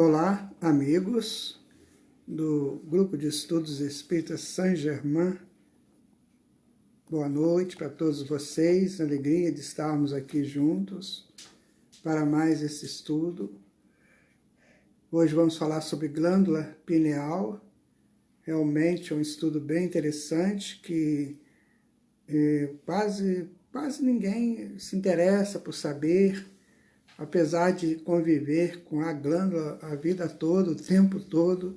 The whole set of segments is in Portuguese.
Olá, amigos do Grupo de Estudos Espíritas Saint-Germain. Boa noite para todos vocês, alegria de estarmos aqui juntos para mais esse estudo. Hoje vamos falar sobre glândula pineal. Realmente é um estudo bem interessante que quase ninguém se interessa por saber, apesar de conviver com a glândula a vida toda, o tempo todo,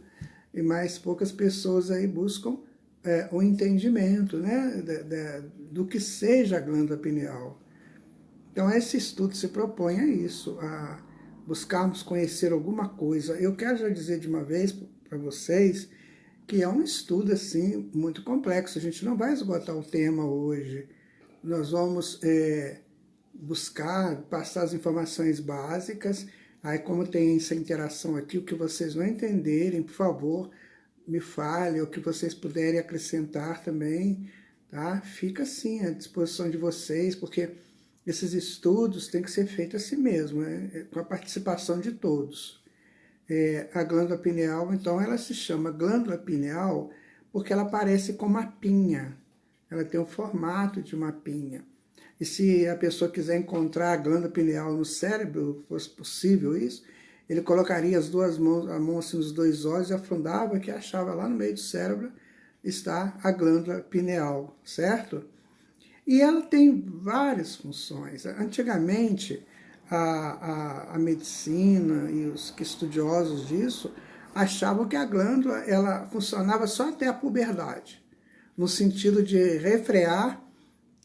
e mais poucas pessoas aí buscam o entendimento, né, do que seja a glândula pineal. Então esse estudo se propõe a isso, a buscarmos conhecer alguma coisa. Eu quero já dizer de uma vez para vocês que é um estudo assim muito complexo, a gente não vai esgotar o tema hoje, nós vamos buscar, passar as informações básicas. Aí, como tem essa interação aqui, o que vocês não entenderem, por favor, me fale, o que vocês puderem acrescentar também, tá? Fica assim à disposição de vocês, porque esses estudos têm que ser feitos assim mesmo, né? Com a participação de todos. A glândula pineal, então, ela se chama glândula pineal porque ela parece com uma pinha, ela tem o formato de uma pinha. E se a pessoa quiser encontrar a glândula pineal no cérebro, fosse possível isso, ele colocaria as duas mãos, a mão assim nos dois olhos e afundava, que achava lá no meio do cérebro está a glândula pineal, certo? E ela tem várias funções. Antigamente, a medicina e os estudiosos disso achavam que a glândula ela funcionava só até a puberdade, no sentido de refrear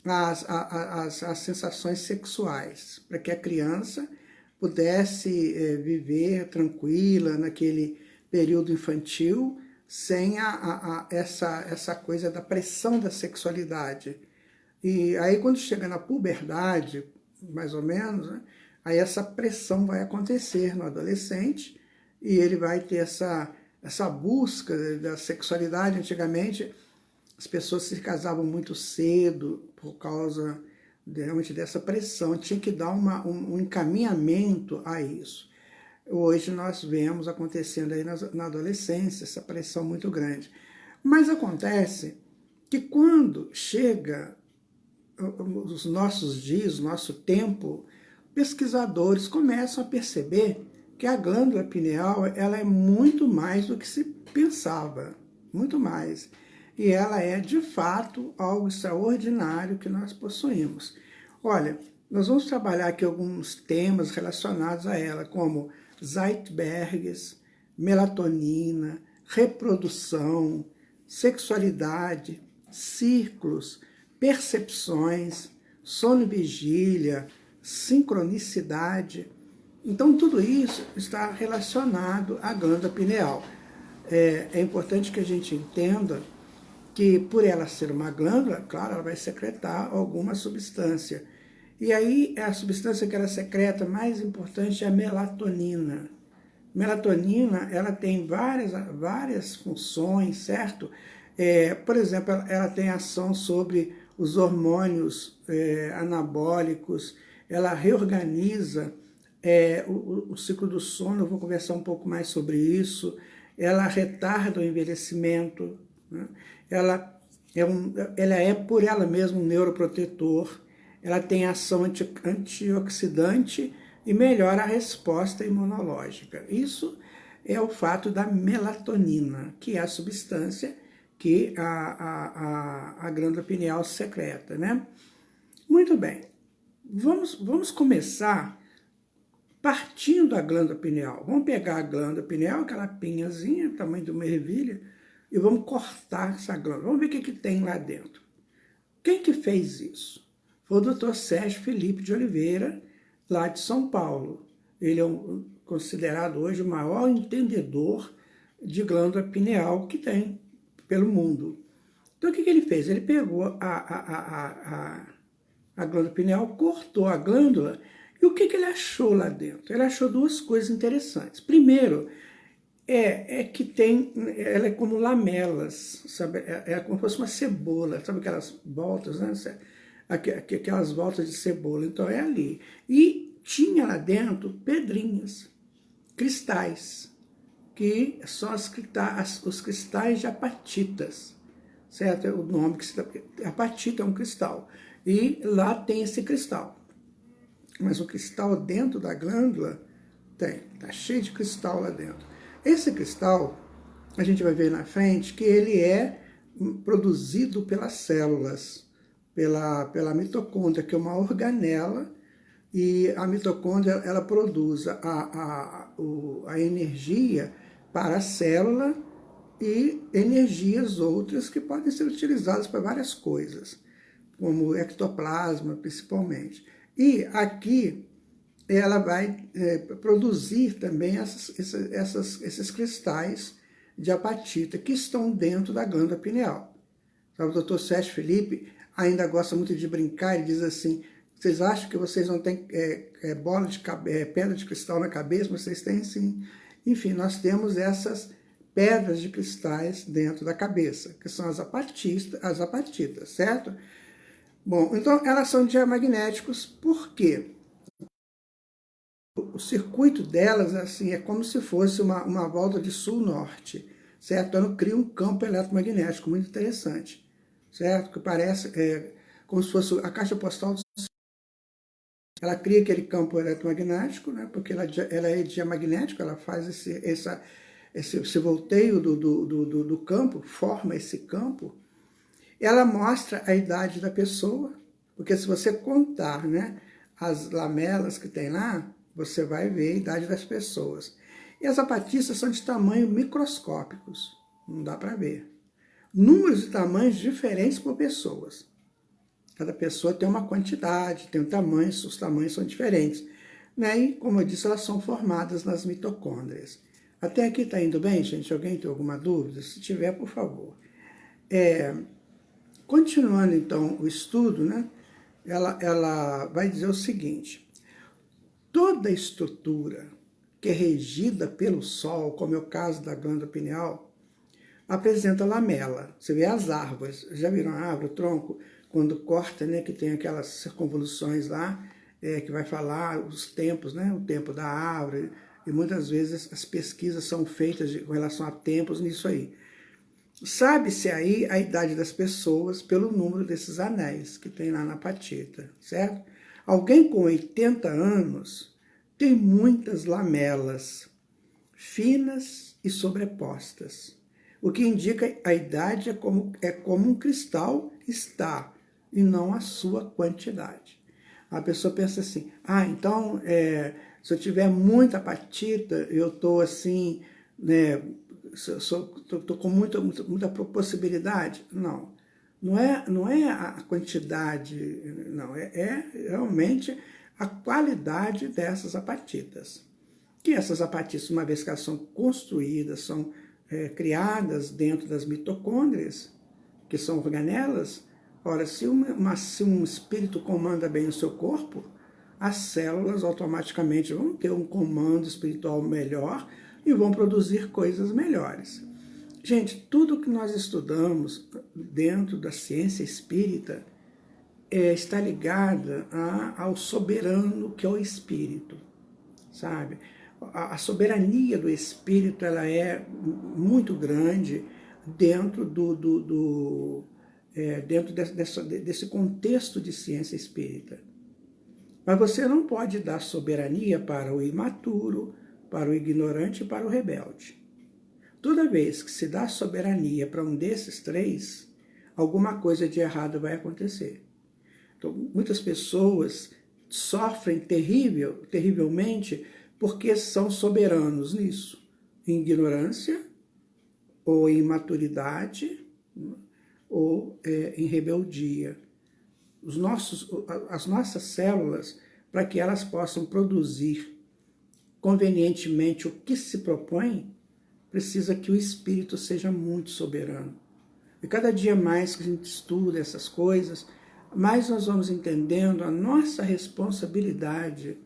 as sensações sexuais, para que a criança pudesse viver tranquila naquele período infantil, sem essa coisa da pressão da sexualidade. E aí quando chega na puberdade, mais ou menos, né, aí essa pressão vai acontecer no adolescente, e ele vai ter essa busca da sexualidade. Antigamente, as pessoas se casavam muito cedo por causa realmente dessa pressão, tinha que dar um encaminhamento a isso. Hoje nós vemos acontecendo aí na adolescência essa pressão muito grande. Mas acontece que quando chega os nossos dias, nosso tempo, pesquisadores começam a perceber que a glândula pineal ela é muito mais do que se pensava, muito mais. E ela é, de fato, algo extraordinário que nós possuímos. Olha, nós vamos trabalhar aqui alguns temas relacionados a ela, como Zeitbergs, melatonina, reprodução, sexualidade, ciclos, percepções, sono e vigília, sincronicidade. Então, tudo isso está relacionado à glândula pineal. É importante que a gente entenda que, por ela ser uma glândula, claro, ela vai secretar alguma substância. E aí, a substância que ela secreta mais importante é a melatonina. Melatonina, ela tem várias funções, certo? Por exemplo, ela tem ação sobre os hormônios anabólicos, ela reorganiza o ciclo do sono, eu vou conversar um pouco mais sobre isso, ela retarda o envelhecimento, né? Ela é por ela mesma um neuroprotetor, ela tem ação antioxidante e melhora a resposta imunológica. Isso é o fato da melatonina, que é a substância que a glândula pineal secreta, né? Muito bem, vamos começar partindo da glândula pineal. Vamos pegar a glândula pineal, aquela pinhazinha, tamanho de uma ervilha, e vamos cortar essa glândula. Vamos ver o que tem lá dentro. Quem que fez isso? Foi o Dr. Sérgio Felipe de Oliveira, lá de São Paulo. Ele é considerado hoje o maior entendedor de glândula pineal que tem pelo mundo. Então, o que ele fez? Ele pegou a glândula pineal, cortou a glândula, e o que ele achou lá dentro? Ele achou duas coisas interessantes. Primeiro, que ela é como lamelas, sabe? É como se fosse uma cebola, sabe aquelas voltas, né? Aquelas voltas de cebola, então é ali. E tinha lá dentro pedrinhas. cristais, que são os cristais de apatitas, certo? É o nome que se dá. Apatita é um cristal, e lá tem esse cristal. Mas o cristal dentro da glândula tá cheio de cristal lá dentro. Esse cristal, a gente vai ver na frente, que ele é produzido pelas células, pela mitocôndria, que é uma organela, e a mitocôndria, ela produz a energia para a célula e energias outras que podem ser utilizadas para várias coisas, como ectoplasma, principalmente. E aqui ela vai produzir também esses cristais de apatita que estão dentro da glândula pineal. O doutor Sérgio Felipe ainda gosta muito de brincar e diz assim: vocês acham que vocês não têm bola de pedra de cristal na cabeça? Vocês têm sim. Enfim, nós temos essas pedras de cristais dentro da cabeça, que são as apatitas, certo? Bom, então elas são diamagnéticos, por quê? O circuito delas assim, é como se fosse uma volta de sul-norte, certo? Ela cria um campo eletromagnético muito interessante, certo? Que parece como se fosse a caixa postal do... Ela cria aquele campo eletromagnético, né? Porque ela é diamagnética, ela faz esse volteio do campo, forma esse campo. Ela mostra a idade da pessoa, porque se você contar, né, as lamelas que tem lá, você vai ver a idade das pessoas. E as apatistas são de tamanho microscópicos, não dá para ver. Números de tamanhos diferentes por pessoas. Cada pessoa tem uma quantidade, tem um tamanho, os tamanhos são diferentes. Né? E, como eu disse, elas são formadas nas mitocôndrias. Até aqui está indo bem, gente? Alguém tem alguma dúvida? Se tiver, por favor. Continuando, então, o estudo, né? Ela vai dizer o seguinte: toda estrutura que é regida pelo Sol, como é o caso da glândula pineal, apresenta lamela. Você vê as árvores, já viram a árvore, o tronco, quando corta, né, que tem aquelas circunvoluções lá, que vai falar os tempos, né, o tempo da árvore, e muitas vezes as pesquisas são feitas com relação a tempos nisso aí. Sabe-se aí a idade das pessoas pelo número desses anéis que tem lá na apatita, certo? Alguém com 80 anos tem muitas lamelas finas e sobrepostas, o que indica a idade é como um cristal está, e não a sua quantidade. A pessoa pensa assim: então, se eu tiver muita apatita, eu estou assim, né, estou com muita possibilidade. Não, não é a quantidade, não, é realmente a qualidade dessas apatitas. Que essas apatitas, uma vez que elas são construídas, são criadas dentro das mitocôndrias, que são organelas, ora, se um espírito comanda bem o seu corpo, as células automaticamente vão ter um comando espiritual melhor e vão produzir coisas melhores. Gente, tudo que nós estudamos dentro da ciência espírita está ligada ao soberano que é o espírito, sabe? A soberania do espírito, ela é muito grande dentro dentro desse contexto de ciência espírita. Mas você não pode dar soberania para o imaturo, para o ignorante e para o rebelde. Toda vez que se dá soberania para um desses três, alguma coisa de errado vai acontecer. Então, muitas pessoas sofrem terrivelmente porque são soberanos nisso, em ignorância, ou em imaturidade, ou em rebeldia. As nossas células, para que elas possam produzir convenientemente o que se propõe, precisa que o espírito seja muito soberano. E cada dia mais que a gente estuda essas coisas, mais nós vamos entendendo a nossa responsabilidade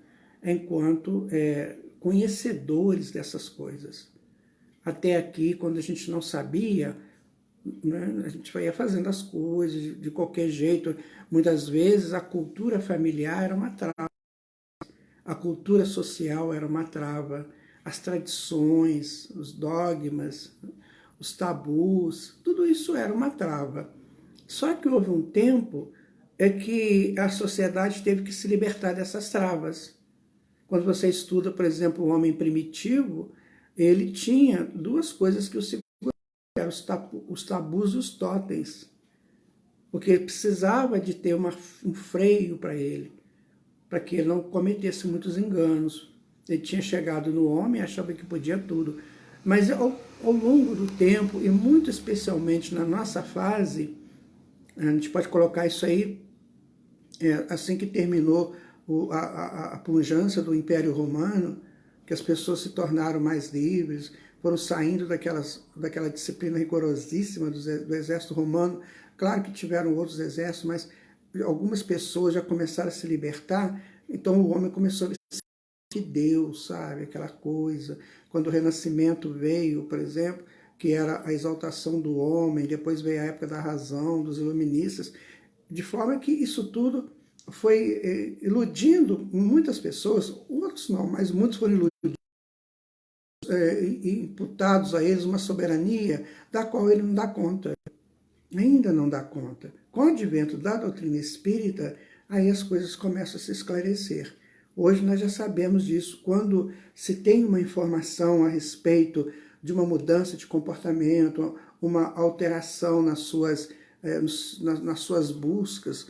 enquanto conhecedores dessas coisas. Até aqui, quando a gente não sabia, né, a gente ia fazendo as coisas de qualquer jeito. Muitas vezes a cultura familiar era uma trava, a cultura social era uma trava, as tradições, os dogmas, os tabus, tudo isso era uma trava. Só que houve um tempo que a sociedade teve que se libertar dessas travas. Quando você estuda, por exemplo, o homem primitivo, ele tinha duas coisas que o seguravam, eram os tabus e os totens, porque ele precisava de ter um freio para ele, para que ele não cometesse muitos enganos. Ele tinha chegado no homem e achava que podia tudo. Mas ao longo do tempo, e muito especialmente na nossa fase, a gente pode colocar isso aí, assim que terminou a pujança do Império Romano, que as pessoas se tornaram mais livres, foram saindo daquela disciplina rigorosíssima do exército romano. Claro que tiveram outros exércitos, mas algumas pessoas já começaram a se libertar, então o homem começou a de Deus, sabe? Aquela coisa. Quando o Renascimento veio, por exemplo, que era a exaltação do homem, depois veio a época da razão, dos iluministas, de forma que isso tudo foi iludindo muitas pessoas, outros não, mas muitos foram iludidos, imputados a eles uma soberania da qual ele não dá conta, ainda não dá conta. Com o advento da doutrina espírita, aí as coisas começam a se esclarecer. Hoje nós já sabemos disso. Quando se tem uma informação a respeito de uma mudança de comportamento, uma alteração nas suas buscas,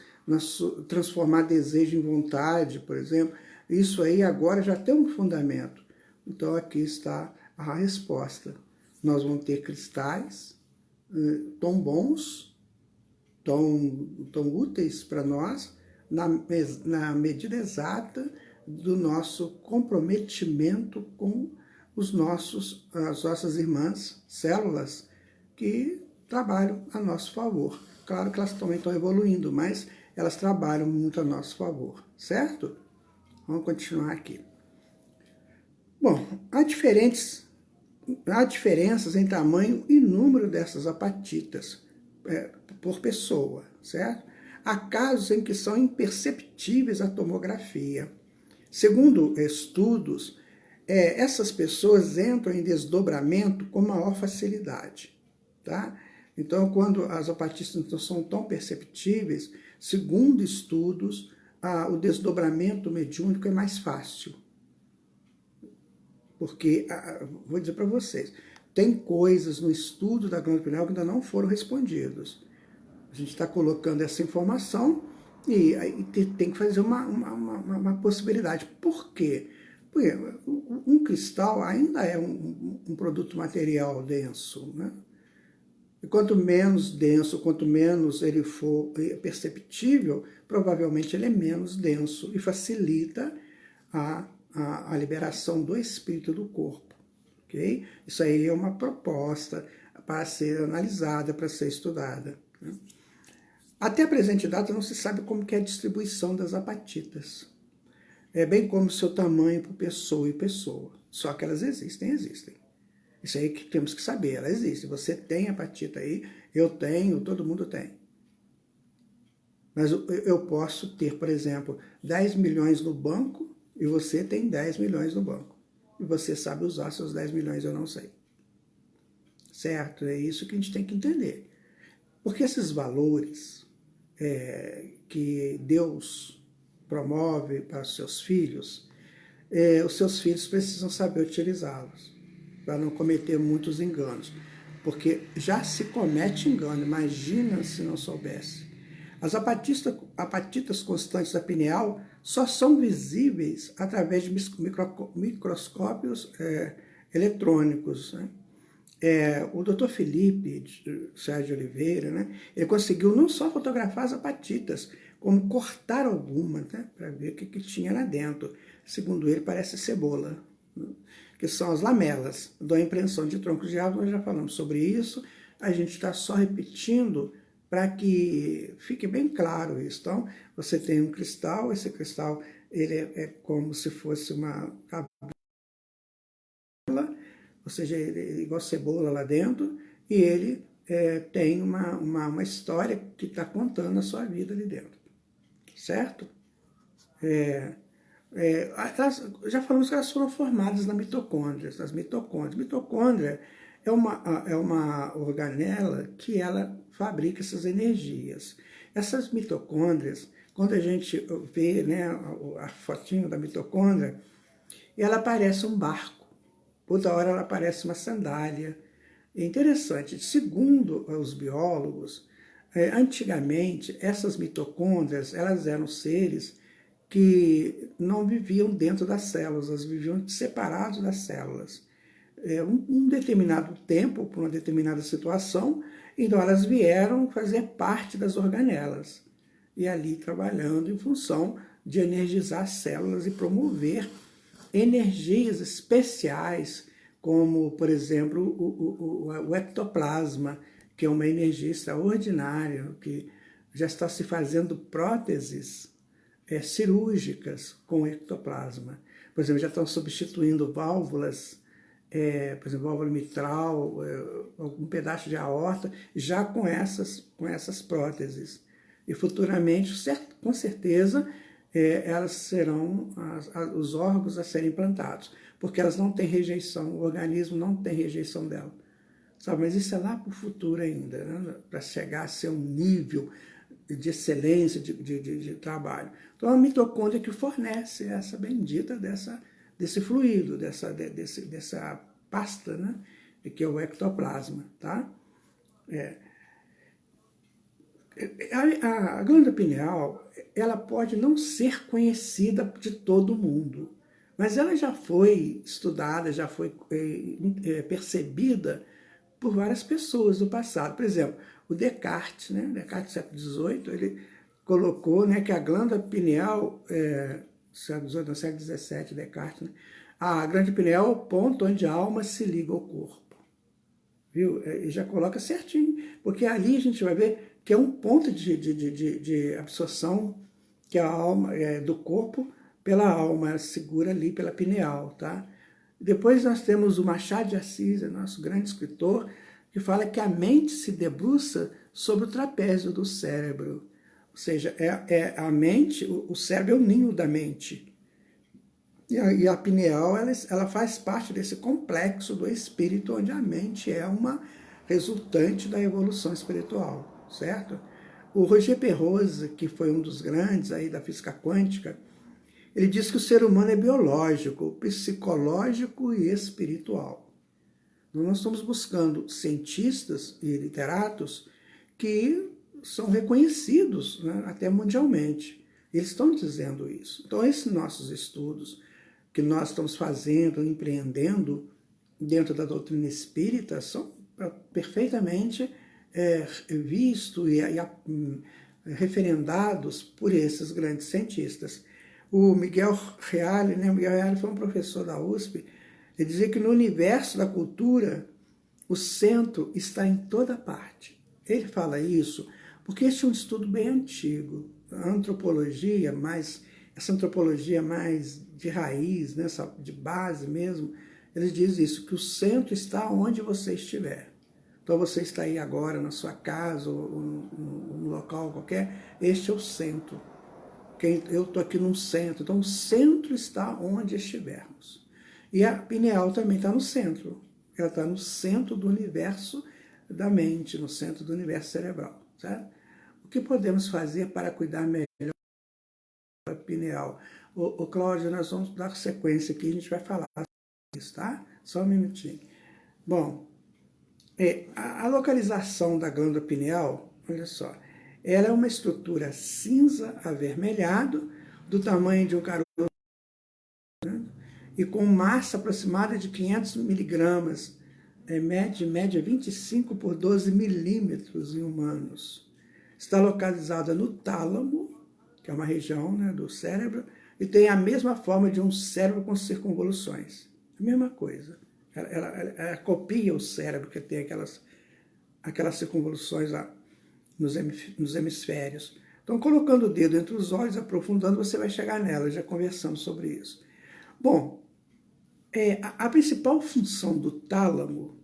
transformar desejo em vontade, por exemplo, isso aí agora já tem um fundamento. Então aqui está a resposta. Nós vamos ter cristais tão bons, tão úteis para nós, na medida exata do nosso comprometimento com as nossas irmãs células que trabalham a nosso favor. Claro que elas também estão evoluindo, mas elas trabalham muito a nosso favor, certo? Vamos continuar aqui. Bom, há diferenças em tamanho e número dessas apatitas por pessoa, certo? Há casos em que são imperceptíveis a tomografia. Segundo estudos, essas pessoas entram em desdobramento com maior facilidade, tá? Então, quando as apatistas não são tão perceptíveis, segundo estudos, o desdobramento mediúnico é mais fácil. Porque, vou dizer para vocês, tem coisas no estudo da glândula pineal que ainda não foram respondidas. A gente está colocando essa informação e tem que fazer uma possibilidade. Por quê? Porque um cristal ainda é um produto material denso, né? E quanto menos denso, quanto menos ele for perceptível, provavelmente ele é menos denso e facilita a liberação do espírito do corpo, ok? Isso aí é uma proposta para ser analisada, para ser estudada, né? Até a presente data não se sabe como que é a distribuição das apatitas, bem como o seu tamanho por pessoa e pessoa, só que elas existem. Isso aí que temos que saber, ela existe. Você tem apatita aí, eu tenho, todo mundo tem. Mas eu posso ter, por exemplo, 10 milhões no banco e você tem 10 milhões no banco. E você sabe usar seus 10 milhões, eu não sei. Certo? É isso que a gente tem que entender. Porque esses valores que Deus promove para os seus filhos precisam saber utilizá-los, para não cometer muitos enganos. Porque já se comete engano, imagina se não soubesse. As apatitas constantes da pineal só são visíveis através de microscópios eletrônicos, né? O Dr. Felipe Sérgio Oliveira, né, ele conseguiu não só fotografar as apatitas, como cortar algumas, né, para ver o que tinha lá dentro. Segundo ele, parece cebola, né, que são as lamelas da impressão de troncos de árvore. Nós já falamos sobre isso, a gente está só repetindo para que fique bem claro isso. Então, você tem um cristal, esse cristal ele é como se fosse uma ou seja, ele é igual cebola lá dentro, e ele tem uma história que está contando a sua vida ali dentro, certo? Já falamos que elas foram formadas nas mitocôndrias, nas mitocôndrias. Mitocôndria é uma organela que ela fabrica essas energias. Essas mitocôndrias, quando a gente vê, né, a fotinho da mitocôndria, ela parece um barco. Outra hora ela parece uma sandália. É interessante, segundo os biólogos, antigamente essas mitocôndrias, elas eram seres que não viviam dentro das células, elas viviam separados das células. Um determinado tempo, por uma determinada situação, então elas vieram fazer parte das organelas, e ali trabalhando em função de energizar as células e promover energias especiais, como, por exemplo, o ectoplasma, que é uma energia extraordinária, que já está se fazendo próteses cirúrgicas com ectoplasma. Por exemplo, já estão substituindo válvulas, por exemplo, válvula mitral, algum pedaço de aorta, já com essas próteses. E futuramente, com certeza, elas serão os órgãos a serem implantados, porque elas não têm rejeição, o organismo não tem rejeição dela. Sabe? Mas isso é lá para o futuro ainda, né? Para chegar a ser um nível de excelência de trabalho. Então, é a mitocôndria que fornece essa bendita desse fluido, dessa pasta, né? Que é o ectoplasma. Tá? A glândula pineal, ela pode não ser conhecida de todo mundo, mas ela já foi estudada, já foi percebida por várias pessoas do passado. Por exemplo, o Descartes, né? Descartes, século XVIII, ele colocou, né, que a glândula pineal, século XVIII, no século XVII, Descartes, né? A glândula pineal é o ponto onde a alma se liga ao corpo. Viu? E já coloca certinho, porque ali a gente vai ver que é um ponto de absorção que a alma do corpo pela alma, ela segura ali pela pineal, tá? Depois nós temos o Machado de Assis, nosso grande escritor, que fala que a mente se debruça sobre o trapézio do cérebro. Ou seja, a mente, o cérebro é o ninho da mente. E a pineal, ela faz parte desse complexo do espírito, onde a mente é uma resultante da evolução espiritual, certo? O Roger Penrose, que foi um dos grandes aí da física quântica, ele diz que o ser humano é biológico, psicológico e espiritual. Então, nós estamos buscando cientistas e literatos que são reconhecidos, né, até mundialmente. Eles estão dizendo isso. Então, esses nossos estudos que nós estamos fazendo, empreendendo dentro da doutrina espírita, são perfeitamente vistos e referendados por esses grandes cientistas. O Miguel Reale, né? O Miguel Reale foi um professor da USP, ele dizia que no universo da cultura, o centro está em toda parte. Ele fala isso porque este é um estudo bem antigo. A antropologia, essa antropologia mais de raiz, né? De base mesmo, ele diz isso, que o centro está onde você estiver. Então você está aí agora na sua casa, ou num local qualquer, este é o centro. Eu estou aqui num centro, então o centro está onde estivermos. E a pineal também está no centro. Ela está no centro do universo da mente, no centro do universo cerebral. Certo? O que podemos fazer para cuidar melhor da pineal? Cláudio, nós vamos dar sequência aqui, a gente vai falar sobre isso, tá? Só um minutinho. Bom, a localização da glândula pineal, olha só, ela é uma estrutura cinza avermelhado, do tamanho de um caroço, né? E com massa aproximada de 500 miligramas, média 25 por 12 milímetros em humanos. Está localizada no tálamo, que é uma região, né, do cérebro, e tem a mesma forma de um cérebro com circunvoluções. A mesma coisa. Ela copia o cérebro, que tem aquelas circunvoluções lá nos hemisférios. Então, colocando o dedo entre os olhos, aprofundando, você vai chegar nela. Já conversamos sobre isso. Bom, a principal função do tálamo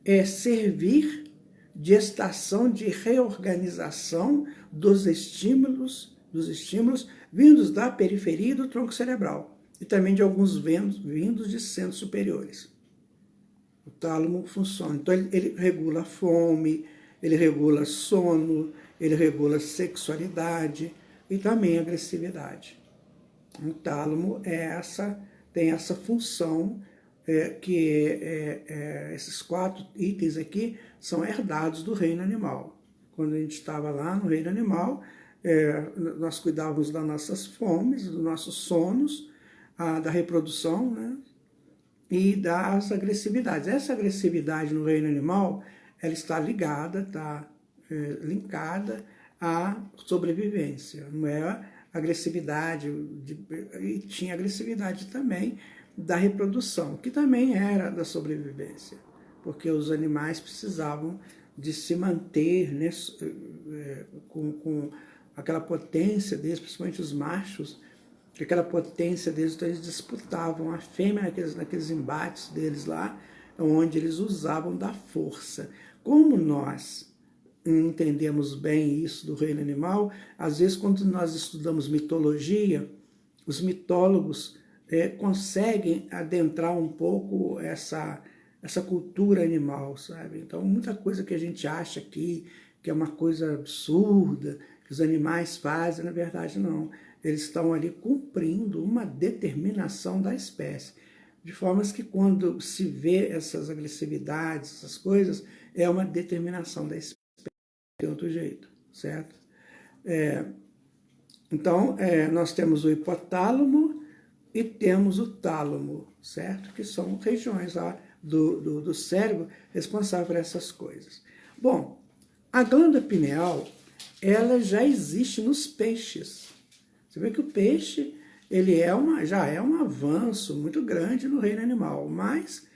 é servir de estação de reorganização dos estímulos dos estímulos vindos da periferia do tronco cerebral e também de alguns vindos de centros superiores. O tálamo funciona. Então, ele regula a fome, ele regula sono, ele regula sexualidade e também agressividade. O tálamo tem essa função esses 4 itens aqui são herdados do reino animal. Quando a gente estava lá no reino animal, nós cuidávamos das nossas fomes, dos nossos sonos, da reprodução, né? E das agressividades. Essa agressividade no reino animal, ela está ligada, está linkada à sobrevivência. Não é agressividade, e tinha agressividade também da reprodução, que também era da sobrevivência, porque os animais precisavam de se manter, né, com aquela potência deles, principalmente os machos, aquela potência deles, então eles disputavam a fêmea naqueles embates deles lá, onde eles usavam da força. Como nós entendemos bem isso do reino animal, às vezes quando nós estudamos mitologia, os mitólogos conseguem adentrar um pouco essa cultura animal, sabe? Então, muita coisa que a gente acha aqui, que é uma coisa absurda, que os animais fazem, na verdade não. Eles estão ali cumprindo uma determinação da espécie. De formas que quando se vê essas agressividades, essas coisas, é uma determinação da espécie, de outro jeito, certo? Então, nós temos o hipotálamo e temos o tálamo, certo? Que são regiões lá do cérebro responsáveis por essas coisas. Bom, a glândula pineal, ela já existe nos peixes. Você vê que o peixe, ele já é um avanço muito grande no reino animal, mas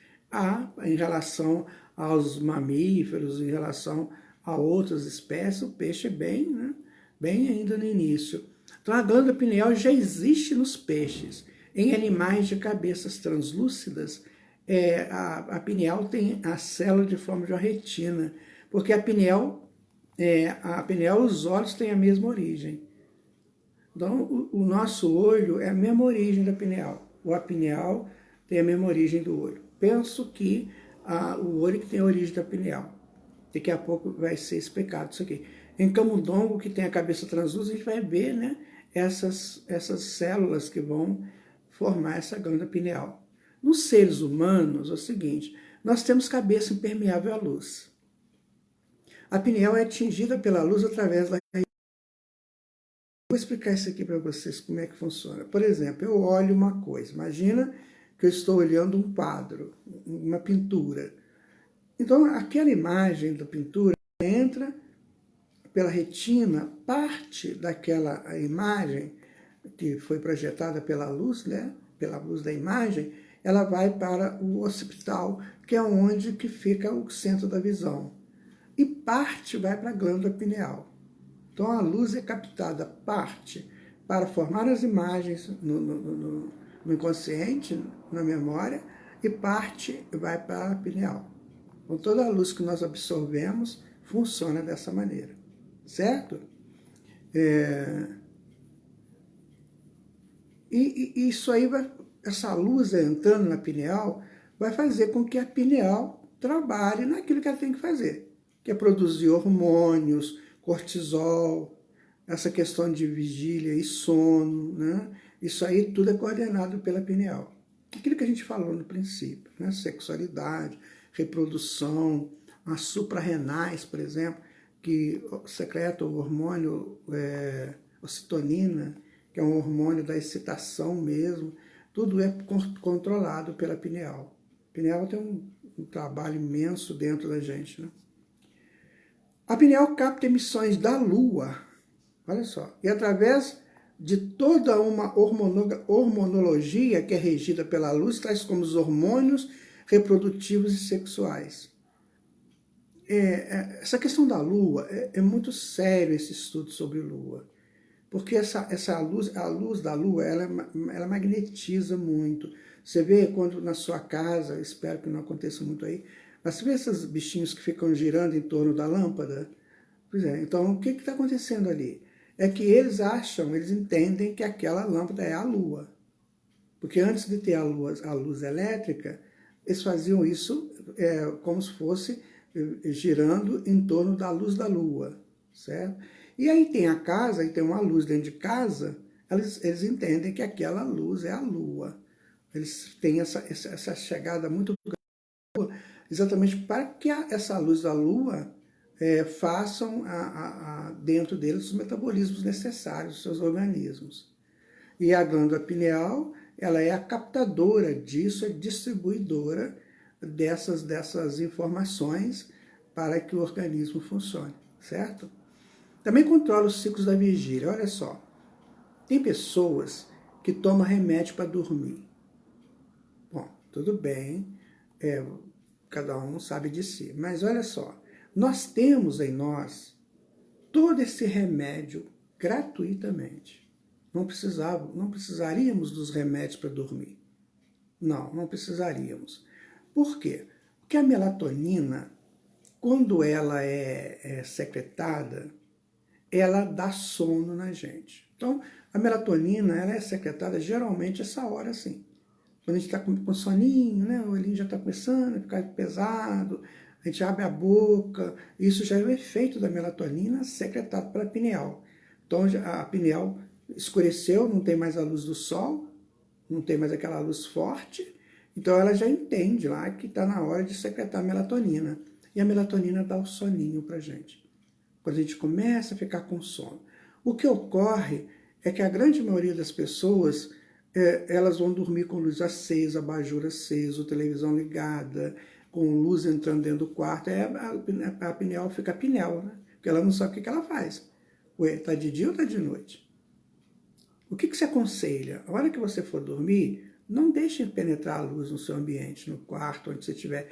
em relação aos mamíferos, em relação a outras espécies, o peixe é bem ainda no início. Então, a glândula pineal já existe nos peixes. Em animais de cabeças translúcidas, a pineal tem a célula de forma de uma retina, porque a pineal, os olhos têm a mesma origem. Então, o nosso olho é a mesma origem da pineal. A pineal tem a mesma origem do olho. Penso que o olho que tem a origem da pineal. Daqui a pouco vai ser explicado isso aqui. Em camundongo, que tem a cabeça translúcida, a gente vai ver, né, essas células que vão formar essa glândula pineal. Nos seres humanos, é o seguinte, nós temos cabeça impermeável à luz. A pineal é atingida pela luz através da... Vou explicar isso aqui para vocês, como é que funciona. Por exemplo, eu olho uma coisa, imagina que eu estou olhando um quadro, uma pintura. Então, aquela imagem da pintura entra pela retina, parte daquela imagem que foi projetada pela luz, né, pela luz da imagem, ela vai para o occipital, que é onde que fica o centro da visão. E parte vai para a glândula pineal. Então, a luz é captada parte para formar as imagens no inconsciente, na memória, e parte vai para a pineal. Então, toda a luz que nós absorvemos funciona dessa maneira, certo? E isso aí, essa luz entrando na pineal, vai fazer com que a pineal trabalhe naquilo que ela tem que fazer, que é produzir hormônios, cortisol, essa questão de vigília e sono, né? Isso aí tudo é coordenado pela pineal. Aquilo que a gente falou no princípio, né? Sexualidade, reprodução, as suprarrenais, por exemplo, que secreta o hormônio ocitocina, que é um hormônio da excitação mesmo, tudo é controlado pela pineal. A pineal tem um trabalho imenso dentro da gente, né? A pineal capta emissões da lua, olha só, e através de toda uma hormonologia que é regida pela luz, tais como os hormônios reprodutivos e sexuais. Essa questão da lua, é muito sério esse estudo sobre lua, porque a luz da lua, ela magnetiza muito. Você vê quando na sua casa, espero que não aconteça muito aí, mas você vê esses bichinhos que ficam girando em torno da lâmpada? Pois é, então o que está acontecendo ali? é que eles entendem que aquela lâmpada é a lua. Porque antes de ter a luz elétrica, eles faziam isso como se fosse girando em torno da luz da lua, certo? E aí tem a casa, e tem uma luz dentro de casa, eles entendem que aquela luz é a lua. Eles têm essa chegada muito exatamente para que essa luz da lua façam dentro deles os metabolismos necessários dos seus organismos. E a glândula pineal, ela é a captadora disso, é distribuidora dessas informações para que o organismo funcione, certo? Também controla os ciclos da vigília. Olha só, tem pessoas que tomam remédio para dormir. Bom, tudo bem, cada um sabe de si. Mas olha só, nós temos em nós todo esse remédio gratuitamente. Não precisaríamos dos remédios para dormir. Não precisaríamos. Por quê? Porque a melatonina, quando ela é secretada, ela dá sono na gente. Então, a melatonina ela é secretada geralmente essa hora assim. Quando a gente está com soninho, né, o olhinho já está começando a ficar pesado, a gente abre a boca, isso já é o efeito da melatonina secretado pela pineal. Então, a pineal escureceu, não tem mais a luz do sol, não tem mais aquela luz forte, então ela já entende lá que está na hora de secretar a melatonina. E a melatonina dá o soninho para a gente, quando a gente começa a ficar com sono. O que ocorre é que a grande maioria das pessoas, elas vão dormir com luz acesa, abajur aceso, televisão ligada, com luz entrando dentro do quarto, a pineal fica pineal, né? Porque ela não sabe o que ela faz. Está de dia ou está de noite? O que você aconselha? A hora que você for dormir, não deixe penetrar a luz no seu ambiente, no quarto, onde você estiver.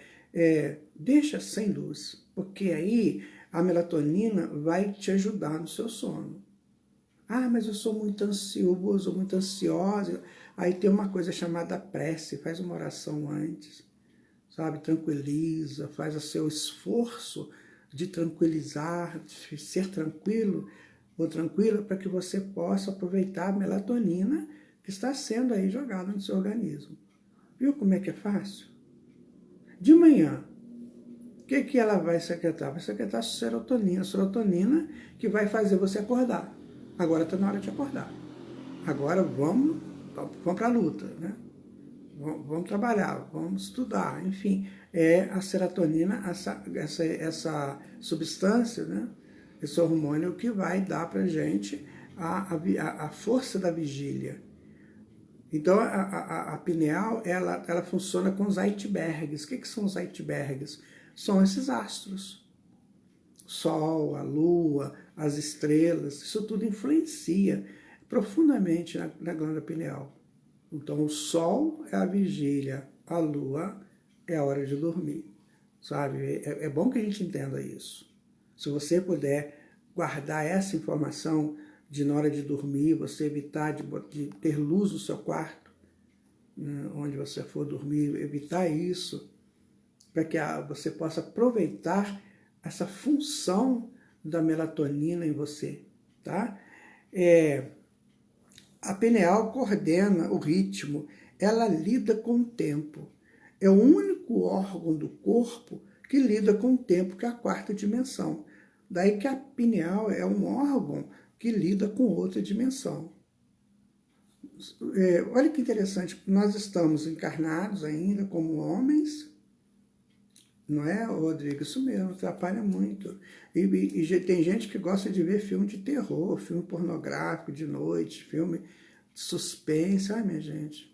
Deixa sem luz, porque aí a melatonina vai te ajudar no seu sono. Ah, mas eu sou muito ansioso, muito ansiosa. Aí tem uma coisa chamada prece, faz uma oração antes, sabe? Tranquiliza, faz o seu esforço de tranquilizar, de ser tranquilo ou tranquila, para que você possa aproveitar a melatonina que está sendo aí jogada no seu organismo. Viu como é que é fácil? De manhã, o que ela vai secretar? Vai secretar serotonina que vai fazer você acordar. Agora está na hora de acordar. Agora vamos para a luta, né? Vamos trabalhar, vamos estudar, enfim. É a serotonina, essa substância, né? Esse hormônio que vai dar para a gente a força da vigília. Então, a pineal, ela funciona com os icebergs. O que são os icebergs? São esses astros. O Sol, a Lua, as estrelas, isso tudo influencia profundamente na glândula pineal. Então, o Sol é a vigília, a Lua é a hora de dormir, sabe? É bom que a gente entenda isso. Se você puder guardar essa informação de na hora de dormir, você evitar de ter luz no seu quarto, né, onde você for dormir, evitar isso, para que você possa aproveitar essa função da melatonina em você, tá? A pineal coordena o ritmo, ela lida com o tempo. É o único órgão do corpo que lida com o tempo, que é a quarta dimensão. Daí que a pineal é um órgão que lida com outra dimensão. Olha que interessante, nós estamos encarnados ainda como homens, não é, Rodrigo? Isso mesmo, atrapalha muito. E tem gente que gosta de ver filme de terror, filme pornográfico de noite, filme de suspense. Ai, minha gente.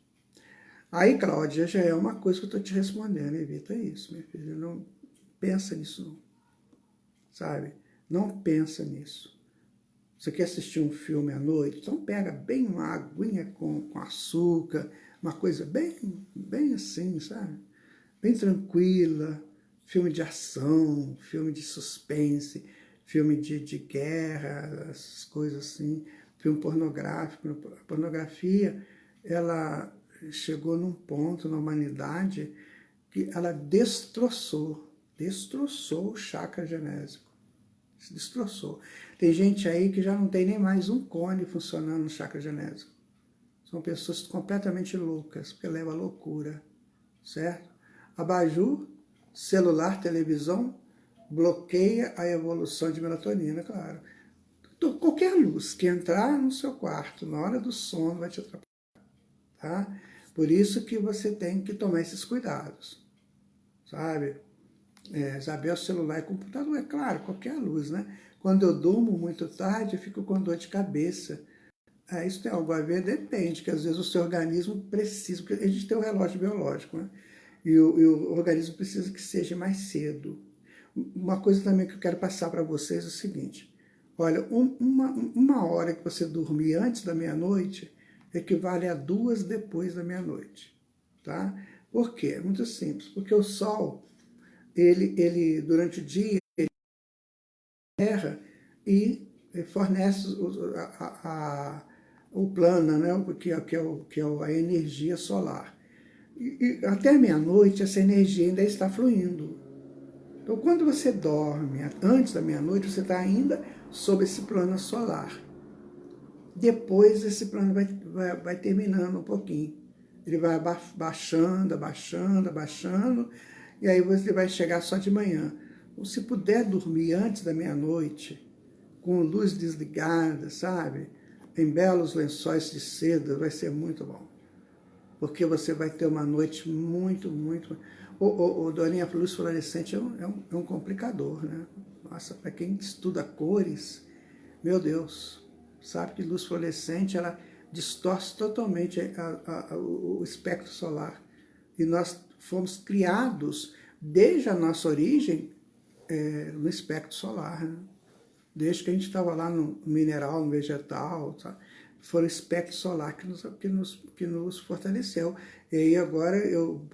Aí, Cláudia, já é uma coisa que eu estou te respondendo. Evita isso, minha filha. Não pensa nisso, não. Sabe? Não pensa nisso. Você quer assistir um filme à noite? Então pega bem uma aguinha com açúcar, uma coisa bem assim, sabe? Bem tranquila. Filme de ação, filme de suspense, filme de guerra, essas coisas assim, filme pornográfico. A pornografia, ela chegou num ponto na humanidade que ela destroçou o chakra genésico, se destroçou. Tem gente aí que já não tem nem mais um cone funcionando no chakra genésico. São pessoas completamente loucas, porque leva à loucura, certo? Abajur, celular, televisão, bloqueia a evolução de melatonina, claro. Então, qualquer luz que entrar no seu quarto na hora do sono vai te atrapalhar, tá? Por isso que você tem que tomar esses cuidados, sabe? Saber o celular e computador, é claro, qualquer luz, né? Quando eu durmo muito tarde, eu fico com dor de cabeça. Isso tem algo a ver? Depende, que às vezes o seu organismo precisa, porque a gente tem um relógio biológico, né? E o organismo precisa que seja mais cedo. Uma coisa também que eu quero passar para vocês é o seguinte, olha, uma hora que você dormir antes da meia-noite equivale a 2 depois da meia-noite, tá? Por quê? É muito simples, porque o Sol, ele durante o dia, ele terra e fornece o plano, né? que é a energia solar. E até meia-noite essa energia ainda está fluindo. Então, quando você dorme antes da meia-noite, você está ainda sob esse plano solar. Depois esse plano vai terminando um pouquinho. Ele vai abaixando, e aí você vai chegar só de manhã. Então, se puder dormir antes da meia-noite, com luz desligada, sabe? Em belos lençóis de seda, vai ser muito bom. Porque você vai ter uma noite muito... Dorinha, a luz fluorescente é um complicador, né? Nossa, para quem estuda cores, meu Deus, sabe que luz fluorescente, ela distorce totalmente o espectro solar. E nós fomos criados, desde a nossa origem, no espectro solar, né? Desde que a gente estava lá no mineral, no vegetal, sabe? Foi o espectro solar que nos fortaleceu. E aí agora eu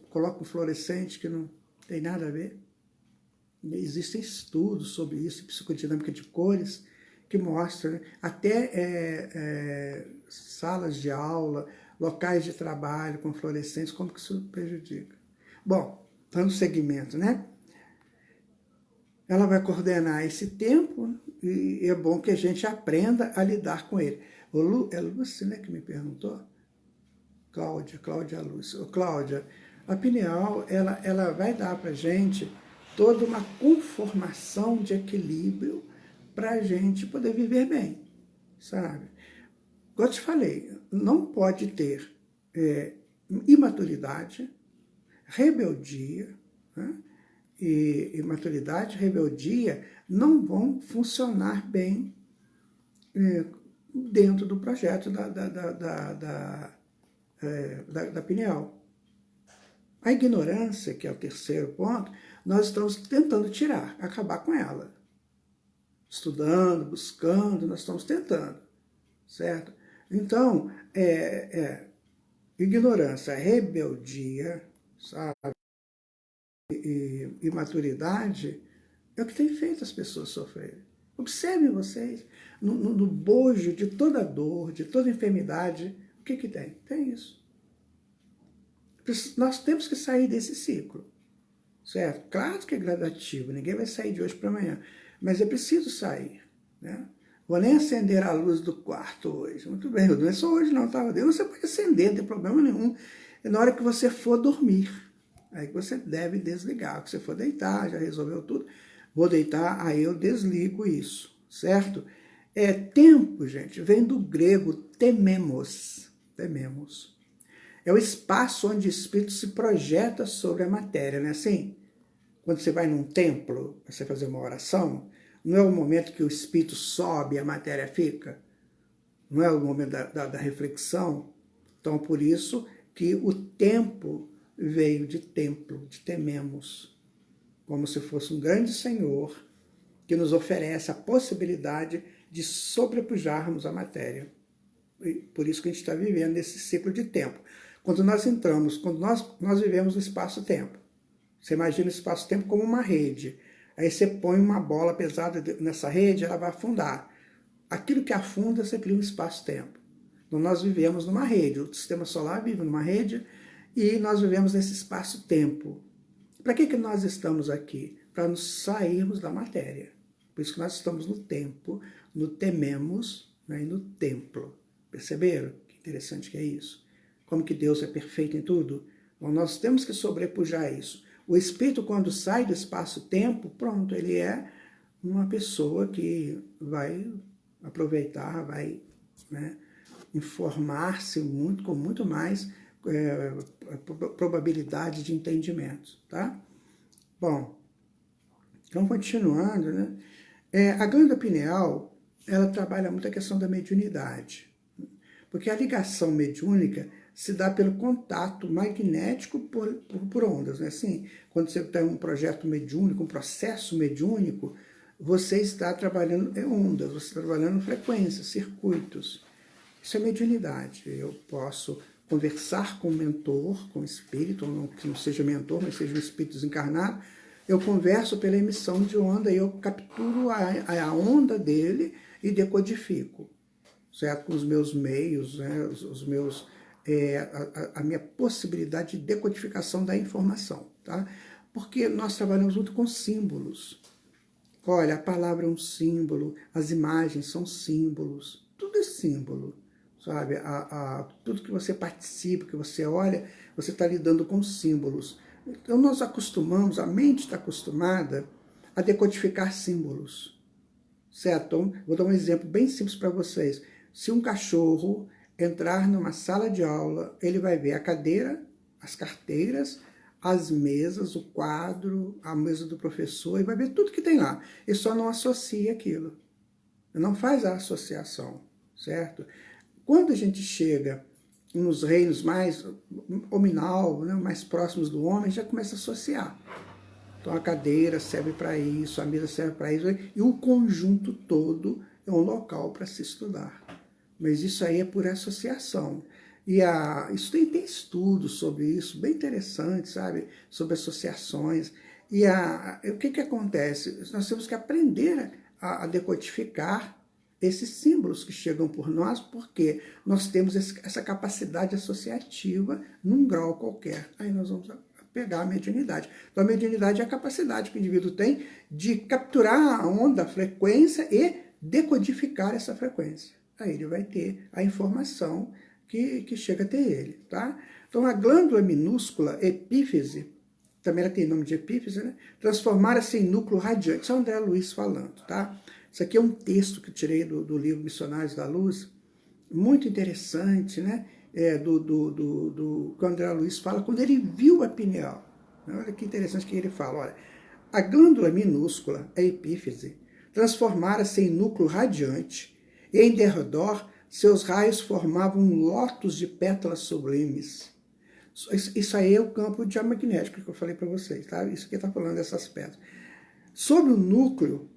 coloco um fluorescente que não tem nada a ver. Existem estudos sobre isso, psicodinâmica de cores, que mostram, né? Até salas de aula, locais de trabalho com fluorescentes, como que isso prejudica. Bom, dando segmento, né? Ela vai coordenar esse tempo e é bom que a gente aprenda a lidar com ele. É Lúcia, né, que me perguntou? Cláudia Lúcia. Cláudia, a pineal, ela vai dar para a gente toda uma conformação de equilíbrio para a gente poder viver bem, sabe? Como eu te falei, não pode ter imaturidade, rebeldia, né? E imaturidade, rebeldia não vão funcionar bem dentro do projeto da pineal. A ignorância, que é o terceiro ponto, nós estamos tentando tirar, acabar com ela. Estudando, buscando, nós estamos tentando, certo? Então, ignorância, rebeldia, sabe? E imaturidade é o que tem feito as pessoas sofrerem. Observem vocês, no bojo de toda dor, de toda enfermidade, o que tem? Tem isso. Nós temos que sair desse ciclo, certo? Claro que é gradativo, ninguém vai sair de hoje para amanhã, mas é preciso sair, né? Vou nem acender a luz do quarto hoje. Muito bem, não é só hoje não, tá? Você pode acender, não tem problema nenhum. É na hora que você for dormir. Aí que você deve desligar. Se você for deitar, já resolveu tudo. Vou deitar, aí eu desligo isso, certo? Tempo, gente, vem do grego tememos. Tememos. É o espaço onde o espírito se projeta sobre a matéria, não é assim? Quando você vai num templo, você fazer uma oração, não é o momento que o espírito sobe e a matéria fica? Não é o momento da reflexão? Então, por isso que o tempo veio de templo, de tememos, como se fosse um grande Senhor que nos oferece a possibilidade de sobrepujarmos a matéria. E por isso que a gente está vivendo esse ciclo de tempo. Quando nós entramos, quando nós vivemos no espaço-tempo, você imagina o espaço-tempo como uma rede. Aí você põe uma bola pesada nessa rede, ela vai afundar. Aquilo que afunda, você cria um espaço-tempo. Então nós vivemos numa rede, o sistema solar vive numa rede e nós vivemos nesse espaço-tempo. Para que nós estamos aqui? Para nos sairmos da matéria. Por isso que nós estamos no tempo, no tememos, né, e no templo. Perceberam? Que interessante que é isso. Como que Deus é perfeito em tudo? Bom, nós temos que sobrepujar isso. O espírito, quando sai do espaço-tempo, pronto, ele é uma pessoa que vai aproveitar, vai, né, informar-se muito, com muito mais probabilidade de entendimento, tá? Bom, então continuando, né? A glândula pineal, ela trabalha muito a questão da mediunidade, porque a ligação mediúnica se dá pelo contato magnético por ondas, né? Assim, quando você tem um projeto mediúnico, um processo mediúnico, você está trabalhando em ondas, você está trabalhando em frequências, circuitos. Isso é mediunidade. Eu posso conversar com o mentor, com o espírito, ou não, que não seja mentor, mas seja um espírito desencarnado. Eu converso pela emissão de onda e eu capturo a onda dele e decodifico, certo? Com os meus meios, né? Os meus, a minha possibilidade de decodificação da informação, tá? Porque nós trabalhamos muito com símbolos. Olha, a palavra é um símbolo, as imagens são símbolos, tudo é símbolo, sabe? Tudo que você participa, que você olha, você está lidando com símbolos. Então nós acostumamos, a mente está acostumada a decodificar símbolos, certo? Então, vou dar um exemplo bem simples para vocês. Se um cachorro entrar numa sala de aula, ele vai ver a cadeira, as carteiras, as mesas, o quadro, a mesa do professor, e vai ver tudo que tem lá. Ele só não associa aquilo. Não faz a associação, certo? Quando a gente chega nos reinos mais hominal, né, mais próximos do homem, já começa a associar. Então a cadeira serve para isso, a mesa serve para isso, e o conjunto todo é um local para se estudar. Mas isso aí é por associação. E isso tem estudos sobre isso, bem interessante, sabe? Sobre associações. E o que acontece? Nós temos que aprender a decodificar esses símbolos que chegam por nós, porque nós temos essa capacidade associativa num grau qualquer. Aí nós vamos pegar a mediunidade. Então a mediunidade é a capacidade que o indivíduo tem de capturar a onda, a frequência e decodificar essa frequência. Aí ele vai ter a informação que chega até ele, tá? Então a glândula minúscula, epífise, também ela tem nome de epífise, né? Transformara-se em núcleo radiante. Isso é o André Luiz falando, tá? Isso aqui é um texto que eu tirei do livro Missionários da Luz, muito interessante, né? Do que o André Luiz fala quando ele viu a pineal. Olha que interessante que ele fala, olha, a glândula minúscula, a epífise, transformara-se em núcleo radiante e em derredor seus raios formavam um lótus de pétalas sublimes. Isso aí é o campo diamagnético que eu falei para vocês, tá? Isso aqui está falando dessas pétalas. Sobre o núcleo,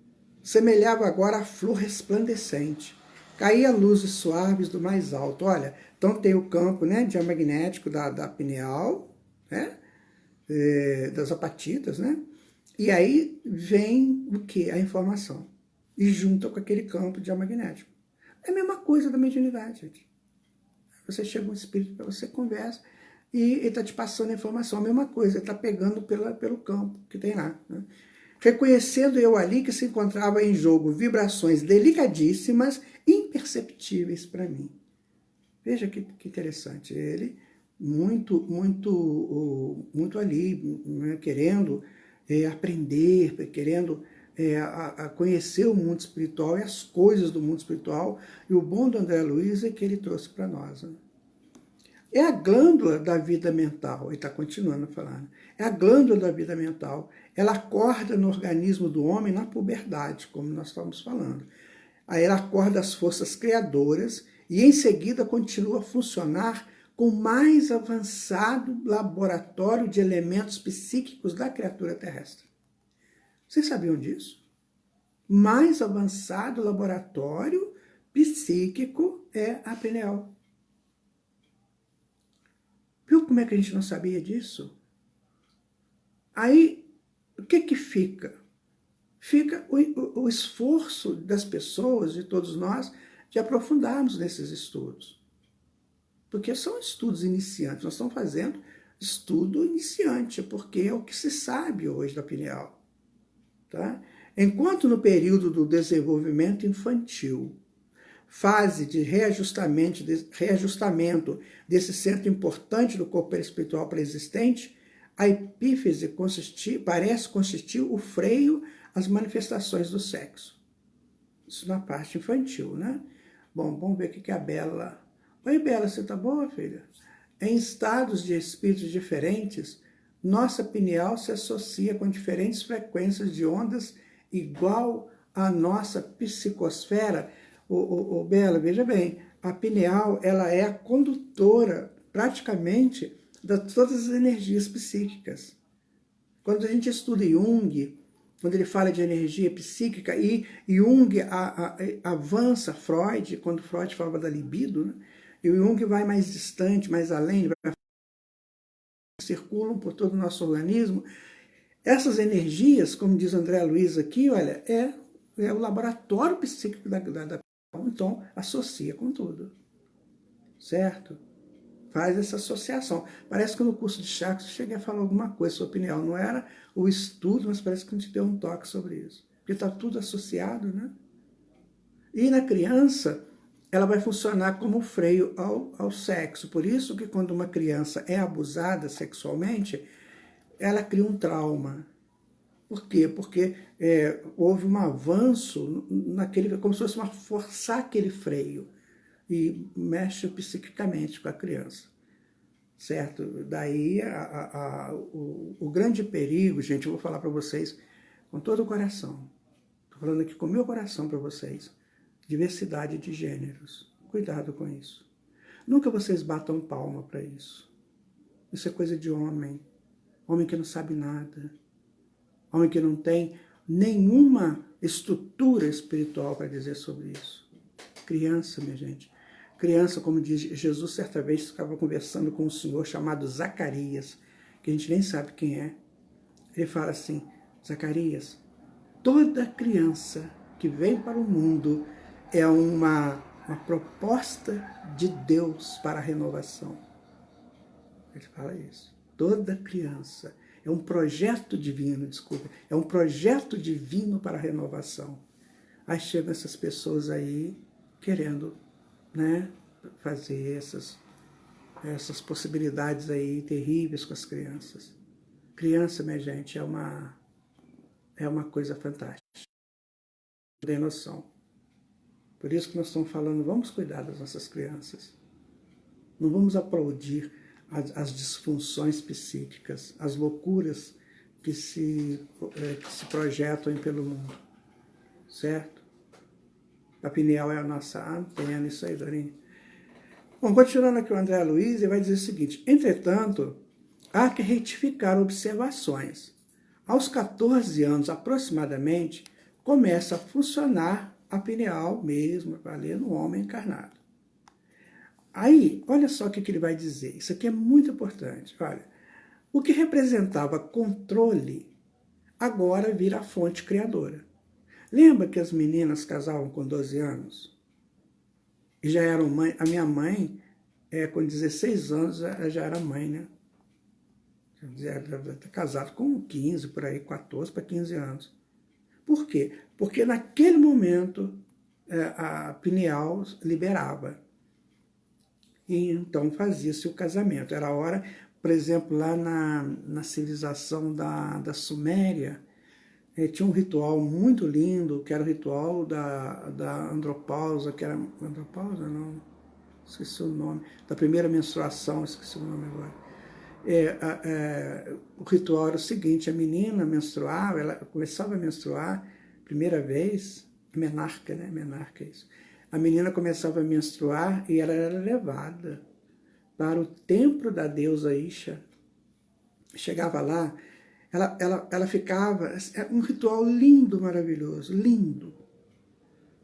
semelhava agora a flor resplandecente. Caía luzes suaves do mais alto. Olha, então tem o campo, né, diamagnético da pineal, né, das apatitas, né? E aí vem o que? A informação. E junta com aquele campo diamagnético. É a mesma coisa da mediunidade, gente. Você chega um espírito, você conversa, e ele está te passando a informação. A mesma coisa, ele está pegando pelo campo que tem lá, né? Reconhecendo eu ali que se encontrava em jogo vibrações delicadíssimas, imperceptíveis para mim. Veja que interessante. Ele muito ali, né, querendo aprender, querendo a conhecer o mundo espiritual e as coisas do mundo espiritual. E o bom do André Luiz é que ele trouxe para nós, né? É a glândula da vida mental, ele está continuando a falar, né? É a glândula da vida mental. Ela acorda no organismo do homem na puberdade, como nós estamos falando. Aí ela acorda as forças criadoras e em seguida continua a funcionar com o mais avançado laboratório de elementos psíquicos da criatura terrestre. Vocês sabiam disso? Mais avançado laboratório psíquico é a pineal. Viu como é que a gente não sabia disso? Aí, o que fica? Fica o esforço das pessoas, de todos nós, de aprofundarmos nesses estudos. Porque são estudos iniciantes, nós estamos fazendo estudo iniciante, porque é o que se sabe hoje da pineal. Tá? Enquanto no período do desenvolvimento infantil, fase de reajustamento desse centro importante do corpo espiritual pré-existente, a epífise parece consistir o freio às manifestações do sexo. Isso na parte infantil, né? Bom, vamos ver o que é a Bela. Oi, Bela, você tá boa, filha? Em estados de espíritos diferentes, nossa pineal se associa com diferentes frequências de ondas igual à nossa psicosfera. Bela, veja bem, a pineal ela é a condutora praticamente de todas as energias psíquicas. Quando a gente estuda Jung, quando ele fala de energia psíquica, e Jung avança Freud, quando Freud falava da libido, né? E o Jung vai mais distante, mais além, circulam por todo o nosso organismo. Essas energias, como diz André Luiz aqui, olha, é o laboratório psíquico da então associa com tudo, certo? Faz essa associação. Parece que no curso de chakras eu cheguei a falar alguma coisa, sua opinião. Não era o estudo, mas parece que a gente deu um toque sobre isso. Porque está tudo associado, né? E na criança, ela vai funcionar como freio ao sexo. Por isso que quando uma criança é abusada sexualmente, ela cria um trauma. Por quê? Porque houve um avanço naquele, como se fosse forçar aquele freio. E mexe psiquicamente com a criança, certo? Daí o grande perigo, gente, eu vou falar para vocês com todo o coração, estou falando aqui com o meu coração para vocês, diversidade de gêneros, cuidado com isso. Nunca vocês batam palma para isso. Isso é coisa de homem que não sabe nada, homem que não tem nenhuma estrutura espiritual para dizer sobre isso. Criança, minha gente. Criança, como diz Jesus, certa vez estava conversando com um senhor chamado Zacarias, que a gente nem sabe quem é. Ele fala assim, Zacarias, toda criança que vem para o mundo é uma proposta de Deus para a renovação. Ele fala isso. Toda criança é um projeto divino, desculpa, é um projeto divino para a renovação. Aí chegam essas pessoas aí querendo, né, fazer essas possibilidades aí terríveis com as crianças. Criança, minha gente, é uma coisa fantástica. Não tem noção. Por isso que nós estamos falando, vamos cuidar das nossas crianças. Não vamos aplaudir as disfunções psíquicas, as loucuras que se projetam pelo mundo. Certo? A pineal é a nossa antena, isso aí, Dorinha. Bom, continuando aqui o André Luiz, ele vai dizer o seguinte, entretanto, há que retificar observações. Aos 14 anos, aproximadamente, começa a funcionar a pineal mesmo, valer no homem encarnado. Aí, olha só o que ele vai dizer, isso aqui é muito importante, olha, o que representava controle, agora vira a fonte criadora. Lembra que as meninas casavam com 12 anos? E já eram mãe. A minha mãe, com 16 anos, já era mãe, né? Já casado com 15, por aí, 14 para 15 anos. Por quê? Porque naquele momento a pineal liberava. E então fazia-se o casamento. Era a hora, por exemplo, lá na civilização da Suméria, tinha um ritual muito lindo, que era o ritual da andropausa, que era... Andropausa? Não, esqueci o nome. Da primeira menstruação, esqueci o nome agora. O ritual era o seguinte, a menina menstruava, ela começava a menstruar, primeira vez, menarca, né? Menarca é isso. A menina começava a menstruar e ela era levada para o templo da deusa Isha. Chegava lá, ela ficava, um ritual lindo, maravilhoso, lindo,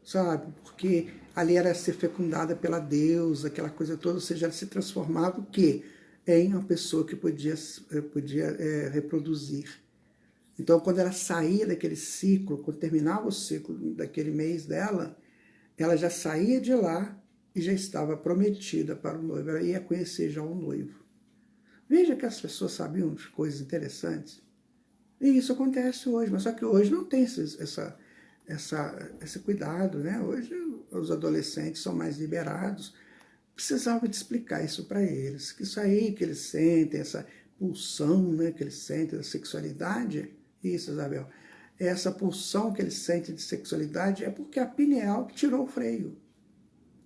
sabe? Porque ali era ser fecundada pela deusa, aquela coisa toda, ou seja, ela se transformava o quê? Em uma pessoa que podia reproduzir. Então, quando ela saía daquele ciclo, quando terminava o ciclo daquele mês dela, ela já saía de lá e já estava prometida para o noivo, ela ia conhecer já o noivo. Veja que as pessoas sabiam de coisas interessantes. E isso acontece hoje, mas só que hoje não tem esse cuidado, né? Hoje os adolescentes são mais liberados. Precisava de explicar isso para eles, que isso aí que eles sentem, essa pulsão, né, que eles sentem da sexualidade, isso, Isabel, essa pulsão que eles sentem de sexualidade é porque a pineal tirou o freio.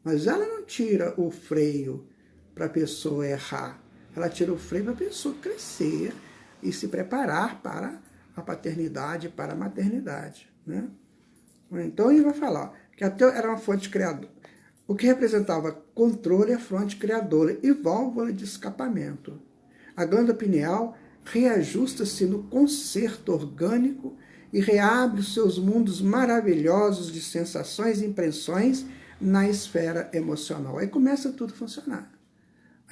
Mas ela não tira o freio para a pessoa errar, ela tira o freio para a pessoa crescer e se preparar para a paternidade, para a maternidade, né? Então ele vai falar que até era uma fonte criadora, o que representava controle é a fonte criadora e válvula de escapamento. A glândula pineal reajusta-se no concerto orgânico e reabre os seus mundos maravilhosos de sensações e impressões na esfera emocional. Aí começa tudo a funcionar.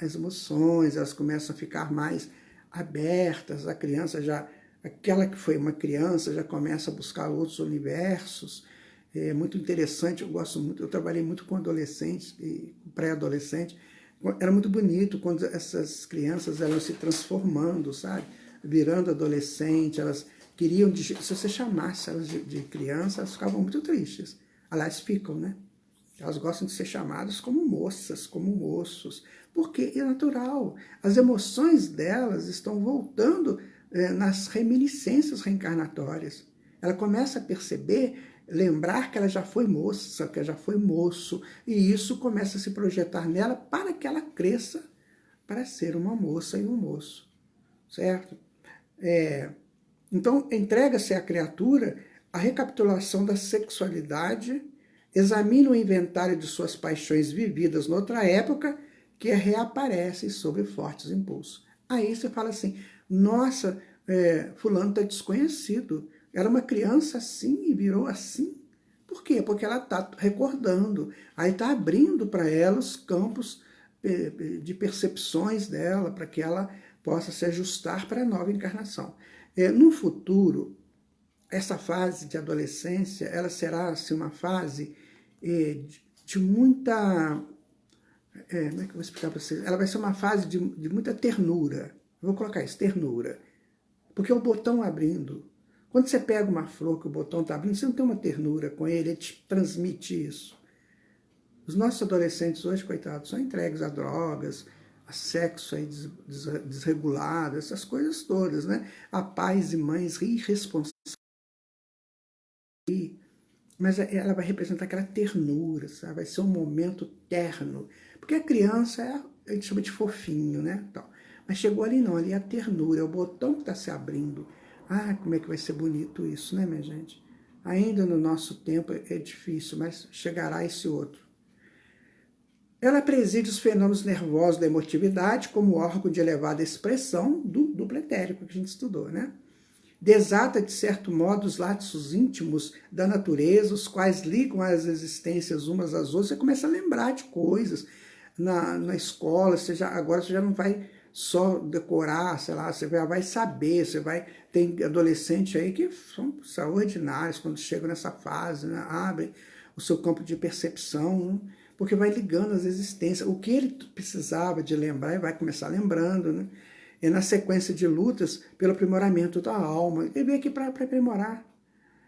As emoções, elas começam a ficar mais abertas, a criança já, aquela que foi uma criança já começa a buscar outros universos. É muito interessante, eu gosto muito, eu trabalhei muito com adolescentes e pré-adolescentes. Era muito bonito quando essas crianças eram se transformando, sabe? Virando adolescente, elas queriam, se você chamasse elas de criança, elas ficavam muito tristes. Aliás, ficam, né? Elas gostam de ser chamadas como moças, como moços, porque é natural. As emoções delas estão voltando nas reminiscências reencarnatórias. Ela começa a perceber, lembrar que ela já foi moça, que ela já foi moço, e isso começa a se projetar nela para que ela cresça para ser uma moça e um moço, certo? Então, entrega-se à criatura a recapitulação da sexualidade, examina o inventário de suas paixões vividas noutra época, que reaparecem sob fortes impulsos. Aí você fala assim, nossa, fulano está desconhecido, era uma criança assim e virou assim. Por quê? Porque ela está recordando, aí está abrindo para ela os campos de percepções dela, para que ela possa se ajustar para a nova encarnação. No futuro, essa fase de adolescência, ela será assim, uma fase de muita... como é que eu vou explicar para vocês? Ela vai ser uma fase de muita ternura. Eu vou colocar isso, ternura. Porque o botão abrindo. Quando você pega uma flor que o botão está abrindo, você não tem uma ternura com ele, ele te transmite isso. Os nossos adolescentes hoje, coitados, são entregues a drogas, a sexo aí desregulado, essas coisas todas, né? A pais e mães irresponsáveis. Mas ela vai representar aquela ternura, sabe? Vai ser um momento terno. Porque a criança, a gente chama de fofinho, né? Então, mas chegou ali não, ali é a ternura, é o botão que está se abrindo. Ah, como é que vai ser bonito isso, né, minha gente? Ainda no nosso tempo é difícil, mas chegará esse outro. Ela preside os fenômenos nervosos da emotividade como órgão de elevada expressão do duplo etérico que a gente estudou, né? Desata, de certo modo, os laços íntimos da natureza, os quais ligam as existências umas às outras. Você começa a lembrar de coisas na escola, agora você já não vai só decorar, sei lá, você já vai saber, tem adolescente aí que são extraordinários quando chegam nessa fase, né? Abrem o seu campo de percepção, né? Porque vai ligando as existências. O que ele precisava de lembrar, ele vai começar lembrando, né? É na sequência de lutas pelo aprimoramento da alma. Ele veio aqui para aprimorar.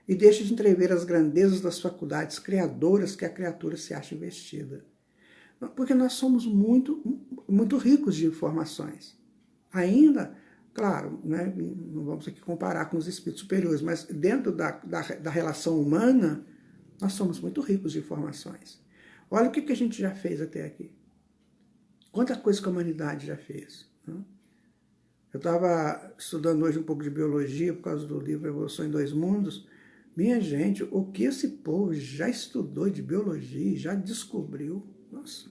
E deixa de entrever as grandezas das faculdades criadoras que a criatura se acha investida. Porque nós somos muito, muito ricos de informações. Ainda, claro, né, não vamos aqui comparar com os espíritos superiores, mas dentro da relação humana, nós somos muito ricos de informações. Olha o que a gente já fez até aqui. Quanta coisa que a humanidade já fez, né? Eu estava estudando hoje um pouco de biologia por causa do livro Evolução em Dois Mundos. Minha gente, o que esse povo já estudou de biologia, já descobriu, nossa.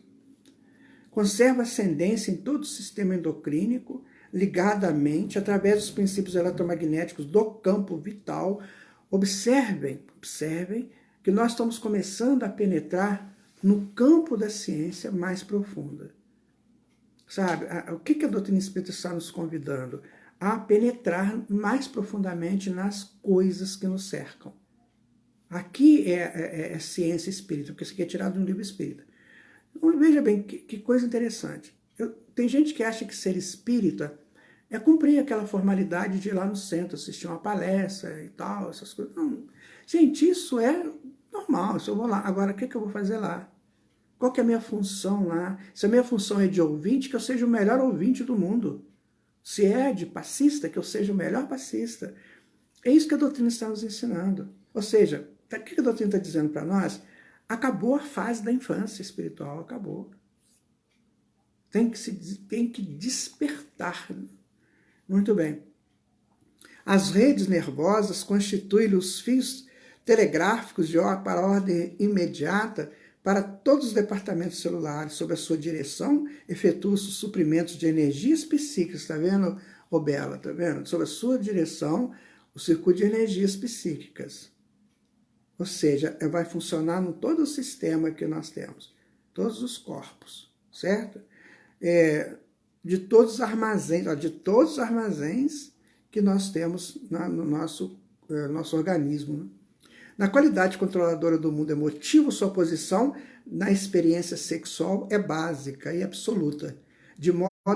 Conserva ascendência em todo o sistema endocrínico, ligado à mente, através dos princípios eletromagnéticos do campo vital. Observem que nós estamos começando a penetrar no campo da ciência mais profunda. Sabe, o que a doutrina espírita está nos convidando? A penetrar mais profundamente nas coisas que nos cercam. Aqui é ciência espírita, porque isso aqui é tirado de um livro espírita. Então, veja bem, que coisa interessante. Tem gente que acha que ser espírita é cumprir aquela formalidade de ir lá no centro, assistir uma palestra e tal, essas coisas. Não. Gente, isso é normal, se eu vou lá. Agora, o que eu vou fazer lá? Qual que é a minha função lá? Se a minha função é de ouvinte, que eu seja o melhor ouvinte do mundo. Se é de passista, que eu seja o melhor passista. É isso que a doutrina está nos ensinando. Ou seja, o que a doutrina está dizendo para nós? Acabou a fase da infância espiritual, acabou. Tem que despertar. Muito bem. As redes nervosas constituem os fios telegráficos para a ordem imediata para todos os departamentos celulares. Sob a sua direção, efetua-se os suprimentos de energias psíquicas. Está vendo, ô Bela? Está vendo? Sob a sua direção, o circuito de energias psíquicas. Ou seja, vai funcionar em todo o sistema que nós temos. Todos os corpos, certo? De todos os armazéns que nós temos no nosso organismo. Né? Na qualidade controladora do mundo emotivo, sua posição na experiência sexual é básica e absoluta. De modo que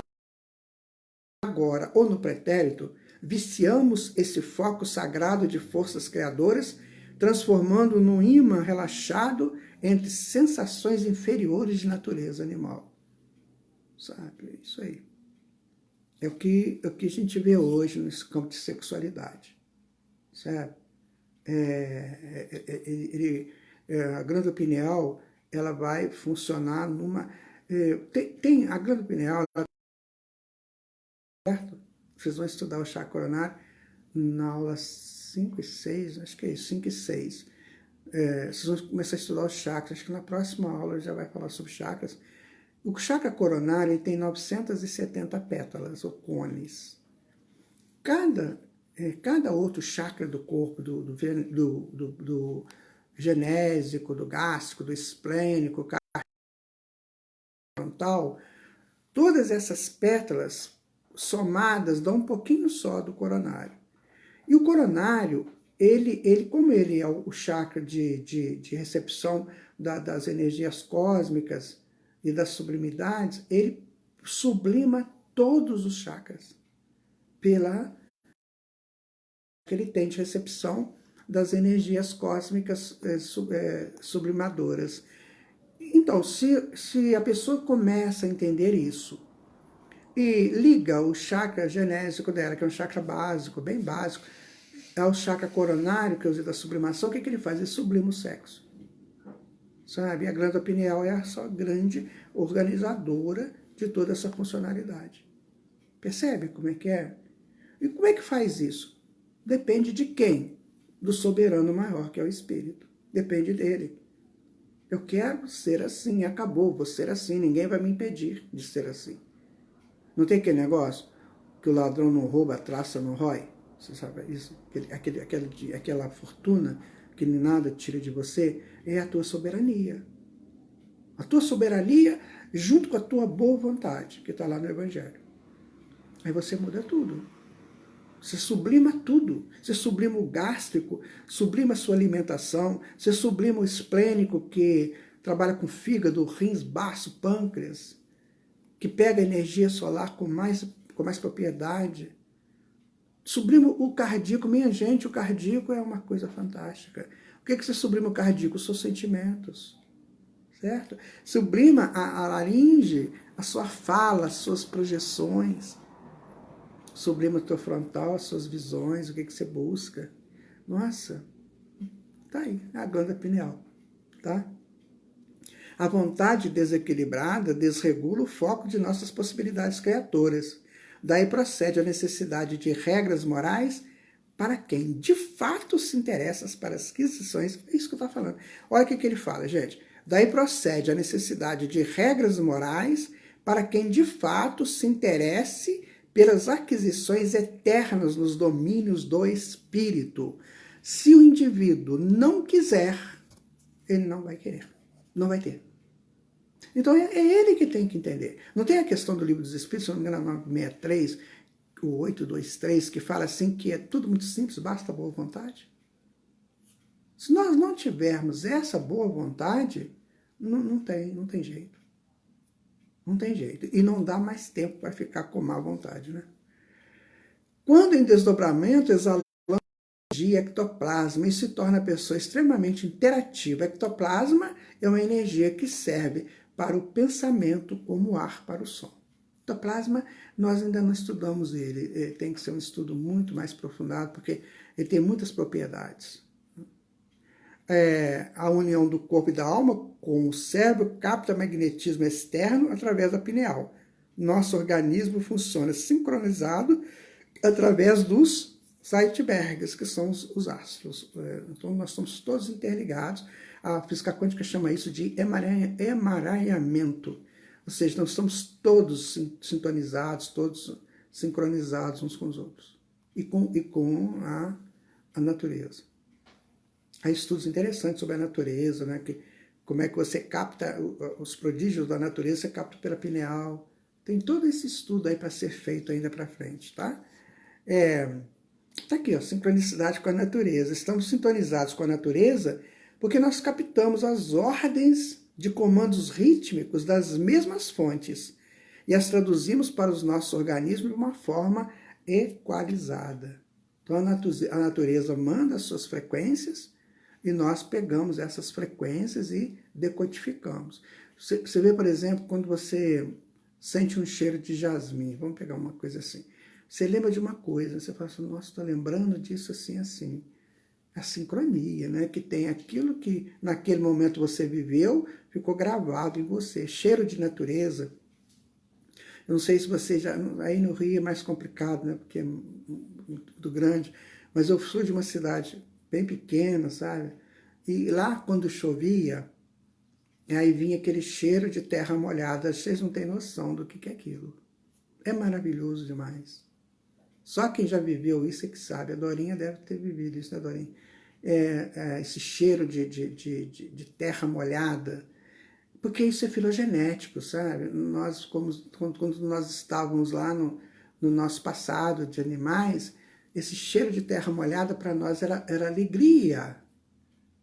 agora, ou no pretérito, viciamos esse foco sagrado de forças criadoras, transformando num imã relaxado entre sensações inferiores de natureza animal. Sabe? Isso aí. É o que a gente vê hoje nesse campo de sexualidade. Certo? A glândula pineal, ela vai funcionar numa... tem a glândula pineal, certo? Vocês vão estudar o chakra coronário na aula 5 e 6, acho que é isso, 5 e 6. Vocês vão começar a estudar os chakras, acho que na próxima aula já vai falar sobre chakras. O chakra coronário ele tem 970 pétalas, ou cones. Cada outro chakra do corpo, do genésico, do gástrico, do esplênico, frontal, todas essas pétalas somadas dão um pouquinho só do coronário. E o coronário, como ele é o chakra de recepção das energias cósmicas e das sublimidades, ele sublima todos os chakras pela que ele tem de recepção das energias cósmicas sublimadoras. Então, se a pessoa começa a entender isso e liga o chakra genésico dela, que é um chakra básico, bem básico, ao chakra coronário, que é o da sublimação, o que ele faz? Ele sublima o sexo. Sabe? A glândula pineal é a só grande organizadora de toda essa funcionalidade. Percebe como é que é? E como é que faz isso? Depende de quem? Do soberano maior, que é o Espírito. Depende dele. Eu quero ser assim, acabou, vou ser assim, ninguém vai me impedir de ser assim. Não tem aquele negócio que o ladrão não rouba, a traça não rói? Você sabe isso? Aquela fortuna que nada tira de você, é a tua soberania. A tua soberania junto com a tua boa vontade, que está lá no Evangelho. Aí você muda tudo. Você sublima tudo. Você sublima o gástrico, sublima a sua alimentação, você sublima o esplênico, que trabalha com fígado, rins, baço, pâncreas, que pega a energia solar com mais propriedade. Sublima o cardíaco. Minha gente, o cardíaco é uma coisa fantástica. O que você sublima o cardíaco? Os seus sentimentos. Certo? Sublima a laringe, a sua fala, as suas projeções. Sublima o teu frontal, as suas visões, o que você busca. Nossa, tá aí, a glândula pineal, tá? A vontade desequilibrada desregula o foco de nossas possibilidades criadoras. Daí procede a necessidade de regras morais para quem de fato se interessa para as aquisições. É isso que eu estou falando. Olha o que ele fala, gente. Daí procede a necessidade de regras morais para quem de fato se interesse pelas aquisições eternas nos domínios do espírito. Se o indivíduo não quiser, ele não vai querer, não vai ter. Então é ele que tem que entender. Não tem a questão do Livro dos Espíritos, se não me engano, 963, o 823, que fala assim que é tudo muito simples, basta boa vontade. Se nós não tivermos essa boa vontade, não tem jeito. Não tem jeito. E não dá mais tempo para ficar com má vontade, né? Quando em desdobramento, exalamos energia ectoplasma e se torna a pessoa extremamente interativa. Ectoplasma é uma energia que serve para o pensamento como ar para o som. Ectoplasma, nós ainda não estudamos ele tem que ser um estudo muito mais aprofundado, porque ele tem muitas propriedades. A união do corpo e da alma com o cérebro capta magnetismo externo através da pineal. Nosso organismo funciona sincronizado através dos Zeitbergs, que são os astros. Então, nós somos todos interligados. A física quântica chama isso de emaranhamento. Ou seja, nós estamos todos sintonizados, todos sincronizados uns com os outros. E com a natureza. Há estudos interessantes sobre a natureza, né? Como é que você capta os prodígios da natureza, você capta pela pineal. Tem todo esse estudo aí para ser feito ainda para frente, tá? Tá aqui, ó, sincronicidade com a natureza. Estamos sintonizados com a natureza porque nós captamos as ordens de comandos rítmicos das mesmas fontes e as traduzimos para os nossos organismos de uma forma equalizada. Então a natureza manda as suas frequências e nós pegamos essas frequências e decodificamos. Você vê, por exemplo, quando você sente um cheiro de jasmim, vamos pegar uma coisa assim. Você lembra de uma coisa, você fala assim, nossa, estou lembrando disso assim, assim. A sincronia, né? Que tem aquilo que naquele momento você viveu, ficou gravado em você. Cheiro de natureza. Eu não sei se você já... Aí no Rio é mais complicado, né? Porque é muito grande. Mas eu sou de uma cidade bem pequena, sabe? E lá quando chovia, aí vinha aquele cheiro de terra molhada. Vocês não têm noção do que é aquilo. É maravilhoso demais. Só quem já viveu isso é que sabe. A Dorinha deve ter vivido isso, né, Dorinha? Esse cheiro de terra molhada, porque isso é filogenético, sabe? Nós, quando nós estávamos lá no nosso passado de animais, esse cheiro de terra molhada para nós era alegria.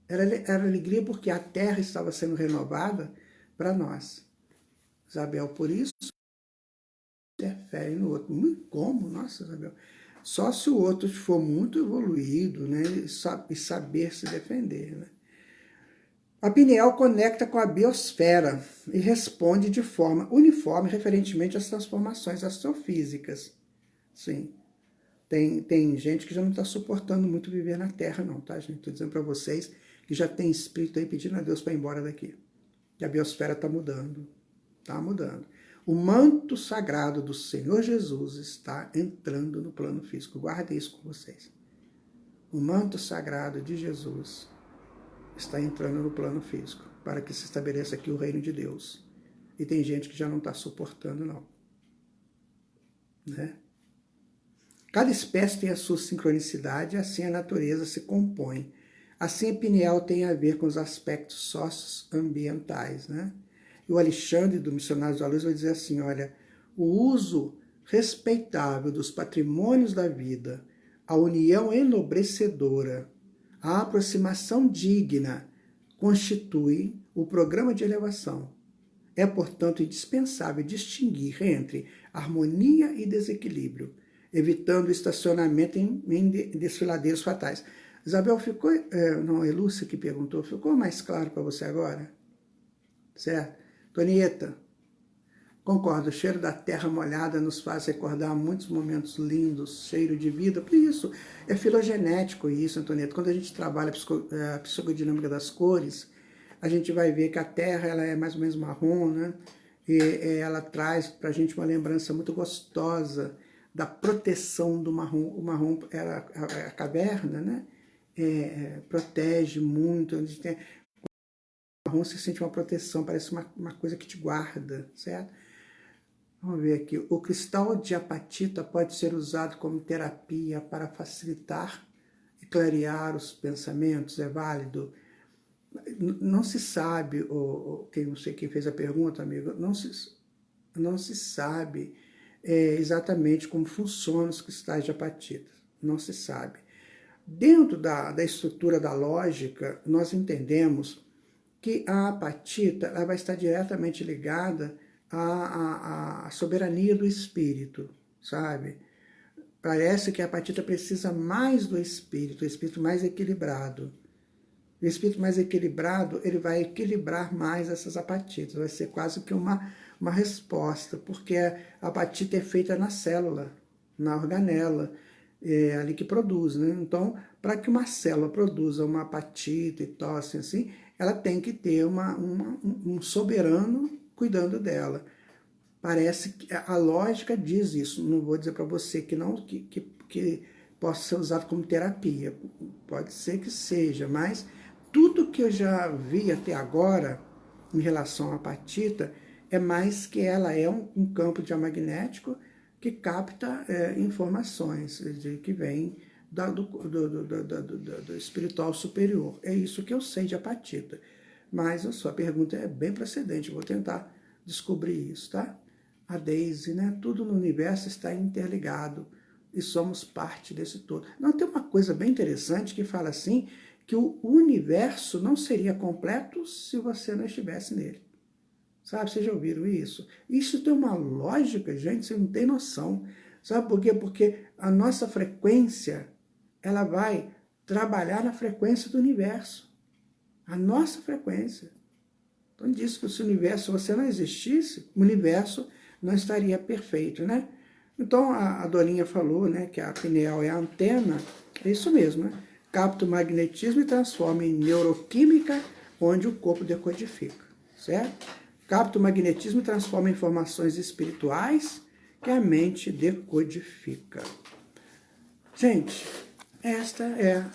Era alegria porque a terra estava sendo renovada para nós. Isabel, por isso, interfere no outro. Como? Nossa, Isabel. Só se o outro for muito evoluído, né, e saber se defender. Né? A pineal conecta com a biosfera e responde de forma uniforme referentemente às transformações astrofísicas. Sim. Tem gente que já não está suportando muito viver na Terra, não, tá, gente? Estou dizendo para vocês que já tem espírito aí pedindo a Deus para ir embora daqui. Que a biosfera está mudando. Está mudando. O manto sagrado do Senhor Jesus está entrando no plano físico. Guardem isso com vocês. O manto sagrado de Jesus está entrando no plano físico, para que se estabeleça aqui o reino de Deus. E tem gente que já não está suportando, não. Né? Cada espécie tem a sua sincronicidade, assim a natureza se compõe. Assim a pineal tem a ver com os aspectos socioambientais, né? E o Alexandre, do Missionários da Luz, vai dizer assim, olha, o uso respeitável dos patrimônios da vida, a união enobrecedora, a aproximação digna, constitui o programa de elevação. É, portanto, indispensável distinguir entre harmonia e desequilíbrio, evitando o estacionamento em desfiladeiros fatais. Isabel, ficou... não, é Lúcia que perguntou, ficou mais claro para você agora? Certo? Tonieta, concordo, o cheiro da terra molhada nos faz recordar muitos momentos lindos, cheiro de vida, por isso, é filogenético isso, Antonieta. Quando a gente trabalha a psicodinâmica das cores, a gente vai ver que a terra ela é mais ou menos marrom, né? E ela traz para a gente uma lembrança muito gostosa da proteção do marrom. O marrom era a caverna, né? Protege muito, a gente tem... marrom você sente uma proteção, parece uma coisa que te guarda, certo? Vamos ver aqui. O cristal de apatita pode ser usado como terapia para facilitar e clarear os pensamentos, é válido? Não se sabe, não sei quem fez a pergunta, amigo, não se sabe exatamente como funcionam os cristais de apatita, não se sabe. Dentro da estrutura da lógica, nós entendemos que a apatita ela vai estar diretamente ligada à soberania do espírito, sabe? Parece que a apatita precisa mais do espírito, o espírito mais equilibrado. O espírito mais equilibrado, ele vai equilibrar mais essas apatitas, vai ser quase que uma resposta, porque a apatita é feita na célula, na organela, é ali que produz, né? Então, para que uma célula produza uma apatita e tosse assim, ela tem que ter um soberano cuidando dela. Parece que a lógica diz isso. Não vou dizer para você que não que possa ser usado como terapia. Pode ser que seja, mas tudo que eu já vi até agora em relação à apatita é mais que ela é um campo diamagnético que capta informações que vêm do espiritual superior. É isso que eu sei de apatita. Mas a sua pergunta é bem procedente, eu vou tentar descobrir isso, tá? A Daisy, né? Tudo no universo está interligado e somos parte desse todo. Não, tem uma coisa bem interessante que fala assim, que o universo não seria completo se você não estivesse nele. Sabe, vocês já ouviram isso? Isso tem uma lógica, gente, você não tem noção. Sabe por quê? Porque a nossa frequência, ela vai trabalhar na frequência do universo. A nossa frequência. Então diz que se o universo, se você não existisse, o universo não estaria perfeito, né? Então a Dorinha falou, né, que a pineal é a antena, é isso mesmo, né? Capta o magnetismo e transforma em neuroquímica, onde o corpo decodifica, certo? Capta o magnetismo e transforma em informações espirituais que a mente decodifica. Gente, esta é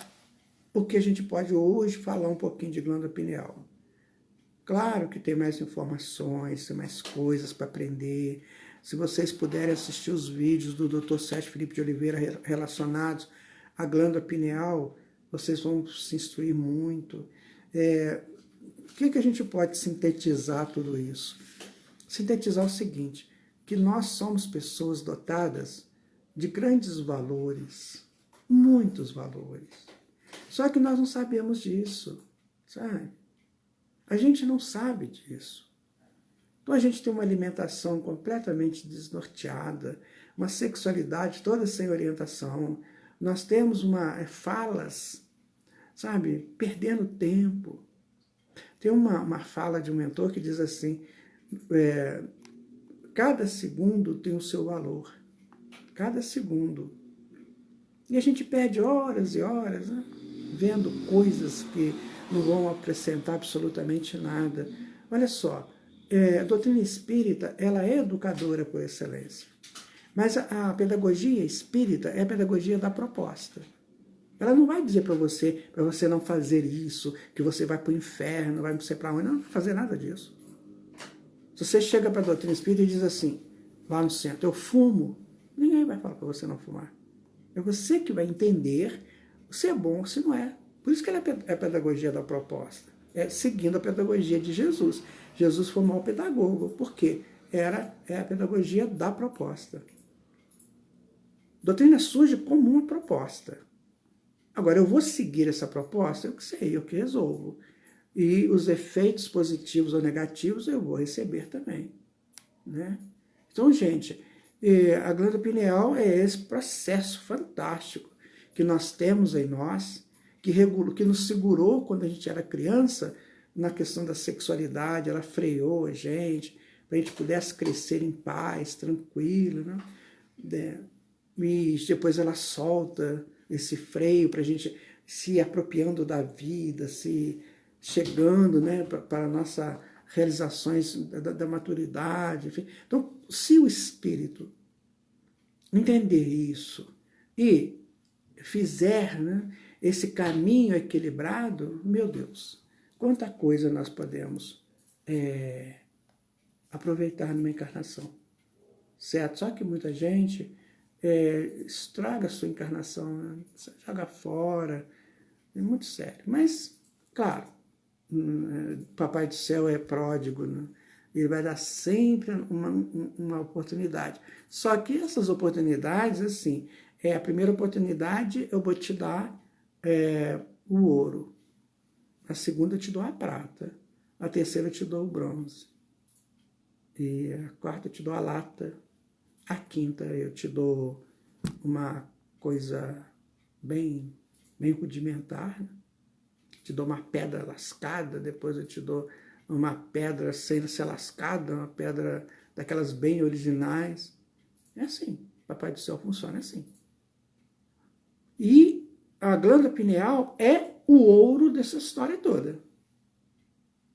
o que a gente pode hoje falar um pouquinho de glândula pineal. Claro que tem mais informações, tem mais coisas para aprender. Se vocês puderem assistir os vídeos do Dr. Sérgio Felipe de Oliveira relacionados à glândula pineal, vocês vão se instruir muito. O que a gente pode sintetizar tudo isso? Sintetizar o seguinte, que nós somos pessoas dotadas de grandes valores, muitos valores. Só que nós não sabemos disso, sabe? A gente não sabe disso. Então a gente tem uma alimentação completamente desnorteada, uma sexualidade toda sem orientação. Nós temos falas, sabe, perdendo tempo. Tem uma fala de um mentor que diz assim, cada segundo tem o seu valor. Cada segundo. E a gente perde horas e horas, né, vendo coisas que não vão acrescentar absolutamente nada. Olha só, a doutrina espírita, ela é educadora por excelência. Mas a pedagogia espírita é a pedagogia da proposta. Ela não vai dizer para você não fazer isso, que você vai para o inferno, vai não sei para onde, não vai fazer nada disso. Se você chega para a doutrina espírita e diz assim, lá no centro, eu fumo, ninguém vai falar para você não fumar. É você que vai entender se é bom ou se não é. Por isso que ela é a pedagogia da proposta. É seguindo a pedagogia de Jesus. Jesus foi o maior pedagogo. Por quê? É a pedagogia da proposta. Doutrina surge como uma proposta. Agora, eu vou seguir essa proposta? Eu que sei, eu que resolvo. E os efeitos positivos ou negativos eu vou receber também, né? Então, gente, a glândula pineal é esse processo fantástico que nós temos em nós, que nos segurou quando a gente era criança, na questão da sexualidade, ela freou a gente, para a gente pudesse crescer em paz, tranquilo, né? E depois ela solta esse freio para a gente se apropriando da vida, se chegando, né, para nossas realizações da maturidade, enfim. Então, se o espírito entender isso e fizer, né, esse caminho equilibrado, meu Deus, quanta coisa nós podemos aproveitar numa encarnação, certo? Só que muita gente estraga a sua encarnação, né? Joga fora, é muito sério. Mas, claro, Papai do Céu é pródigo, né? Ele vai dar sempre uma oportunidade. Só que essas oportunidades, assim, a primeira oportunidade eu vou te dar o ouro, a segunda eu te dou a prata, a terceira eu te dou o bronze, e a quarta eu te dou a lata, a quinta eu te dou uma coisa bem rudimentar, né? Te dou uma pedra lascada, depois eu te dou uma pedra sem ser lascada, uma pedra daquelas bem originais. É assim, Papai do Céu funciona assim. E a glândula pineal é o ouro dessa história toda.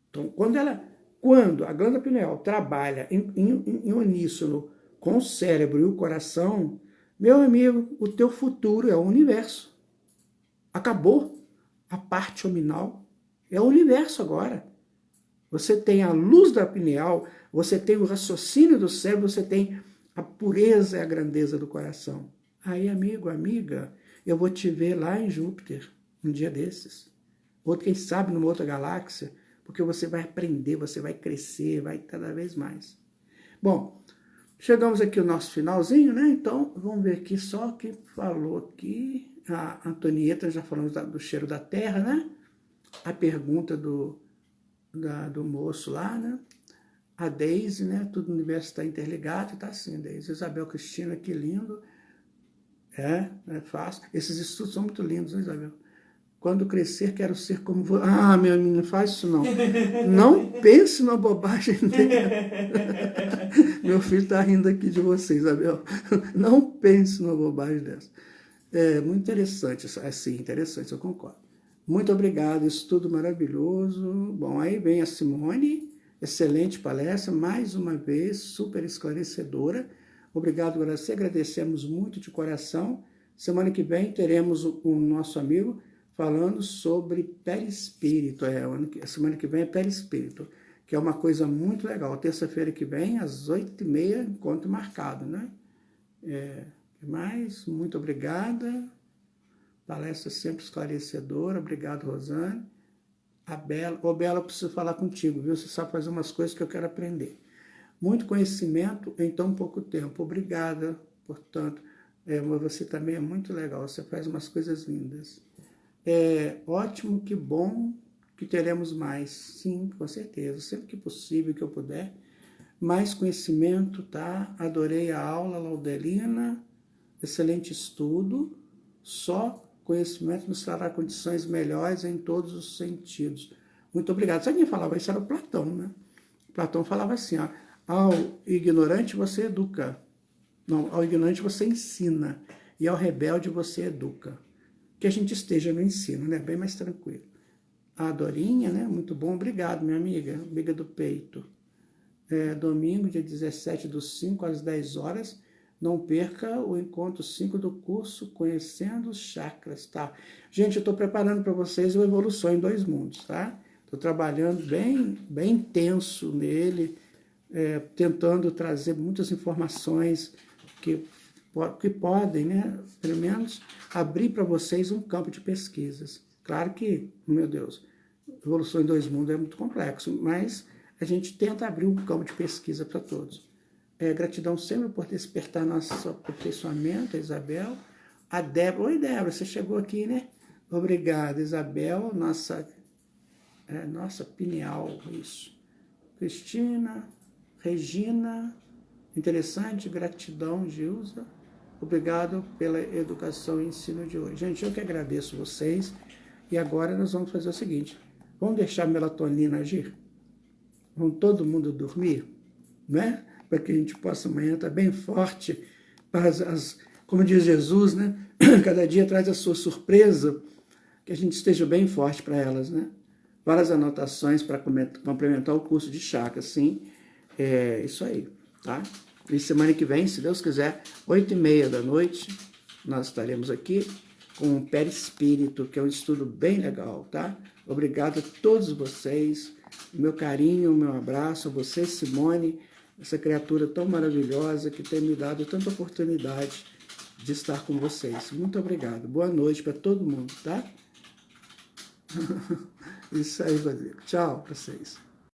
Então, quando a glândula pineal trabalha em uníssono com o cérebro e o coração, meu amigo, o teu futuro é o universo. Acabou a parte hominal, é o universo agora. Você tem a luz da pineal, você tem o raciocínio do cérebro, você tem a pureza e a grandeza do coração. Aí, amigo, amiga, eu vou te ver lá em Júpiter, um dia desses. Ou quem sabe numa outra galáxia, porque você vai aprender, você vai crescer, vai cada vez mais. Bom, chegamos aqui ao nosso finalzinho, né? Então, vamos ver aqui só quem falou aqui. A Antonieta, já falamos do cheiro da terra, né? A pergunta do moço lá, né? A Deise, né? Tudo no universo está interligado, tá assim, Deise. Isabel Cristina, que lindo. É fácil. Esses estudos são muito lindos, né, Isabel? Quando crescer, quero ser como você. Ah, meu menino, não faz isso não. Não pense numa bobagem dela. Meu filho está rindo aqui de você, Isabel. Não pense numa bobagem dessa. É muito interessante, assim, interessante, eu concordo. Muito obrigado, estudo maravilhoso. Bom, aí vem a Simone, excelente palestra, mais uma vez, super esclarecedora. Obrigado, Graci, agradecemos muito de coração. Semana que vem teremos o nosso amigo falando sobre perispírito. A semana que vem é perispírito, que é uma coisa muito legal. Terça-feira que vem, às 8h30, encontro marcado, né? Mas, muito obrigada. Palestra sempre esclarecedora. Obrigado, Rosane. A Bela. Ô, Bela, eu preciso falar contigo, viu? Você sabe fazer umas coisas que eu quero aprender. Muito conhecimento em tão pouco tempo. Obrigada, portanto. Mas você também é muito legal. Você faz umas coisas lindas. Ótimo, que bom que teremos mais. Sim, com certeza. Sempre que possível, que eu puder. Mais conhecimento, tá? Adorei a aula, Laudelina. Excelente estudo. Só conhecimento nos trará condições melhores em todos os sentidos. Muito obrigado. Sabe quem falava isso? Era o Platão, né? Platão falava assim, ó, ao ignorante você educa. Não, ao ignorante você ensina. E ao rebelde você educa. Que a gente esteja no ensino, né? Bem mais tranquilo. A Dorinha, né? Muito bom. Obrigado, minha amiga. Amiga do peito. Domingo, dia 17 do 5 às 10 horas. Não perca o encontro 5 do curso Conhecendo os Chakras, tá? Gente, eu estou preparando para vocês o Evolução em Dois Mundos, tá? Estou trabalhando bem intenso nele, tentando trazer muitas informações que podem, né, pelo menos, abrir para vocês um campo de pesquisas. Claro que, meu Deus, Evolução em Dois Mundos é muito complexo, mas a gente tenta abrir um campo de pesquisa para todos. Gratidão sempre por despertar nosso aperfeiçoamento, a Isabel. A Débora, oi Débora, você chegou aqui, né? Obrigada, Isabel, nossa pineal, isso. Cristina, Regina, interessante, gratidão, Gilza. Obrigado pela educação e ensino de hoje. Gente, eu que agradeço vocês. E agora nós vamos fazer o seguinte, vamos deixar a melatonina agir? Vamos todo mundo dormir, né? Para que a gente possa amanhã estar bem forte, para como diz Jesus, né? Cada dia traz a sua surpresa, que a gente esteja bem forte para elas, né? Várias anotações para complementar o curso de chakras, sim. Isso aí, tá? E semana que vem, se Deus quiser, 8h30 da noite, nós estaremos aqui com o perispírito, que é um estudo bem legal, tá? Obrigado a todos vocês, meu carinho, meu abraço a você, Simone, essa criatura tão maravilhosa que tem me dado tanta oportunidade de estar com vocês. Muito obrigado. Boa noite para todo mundo, tá? Isso aí, Rodrigo. Tchau para vocês.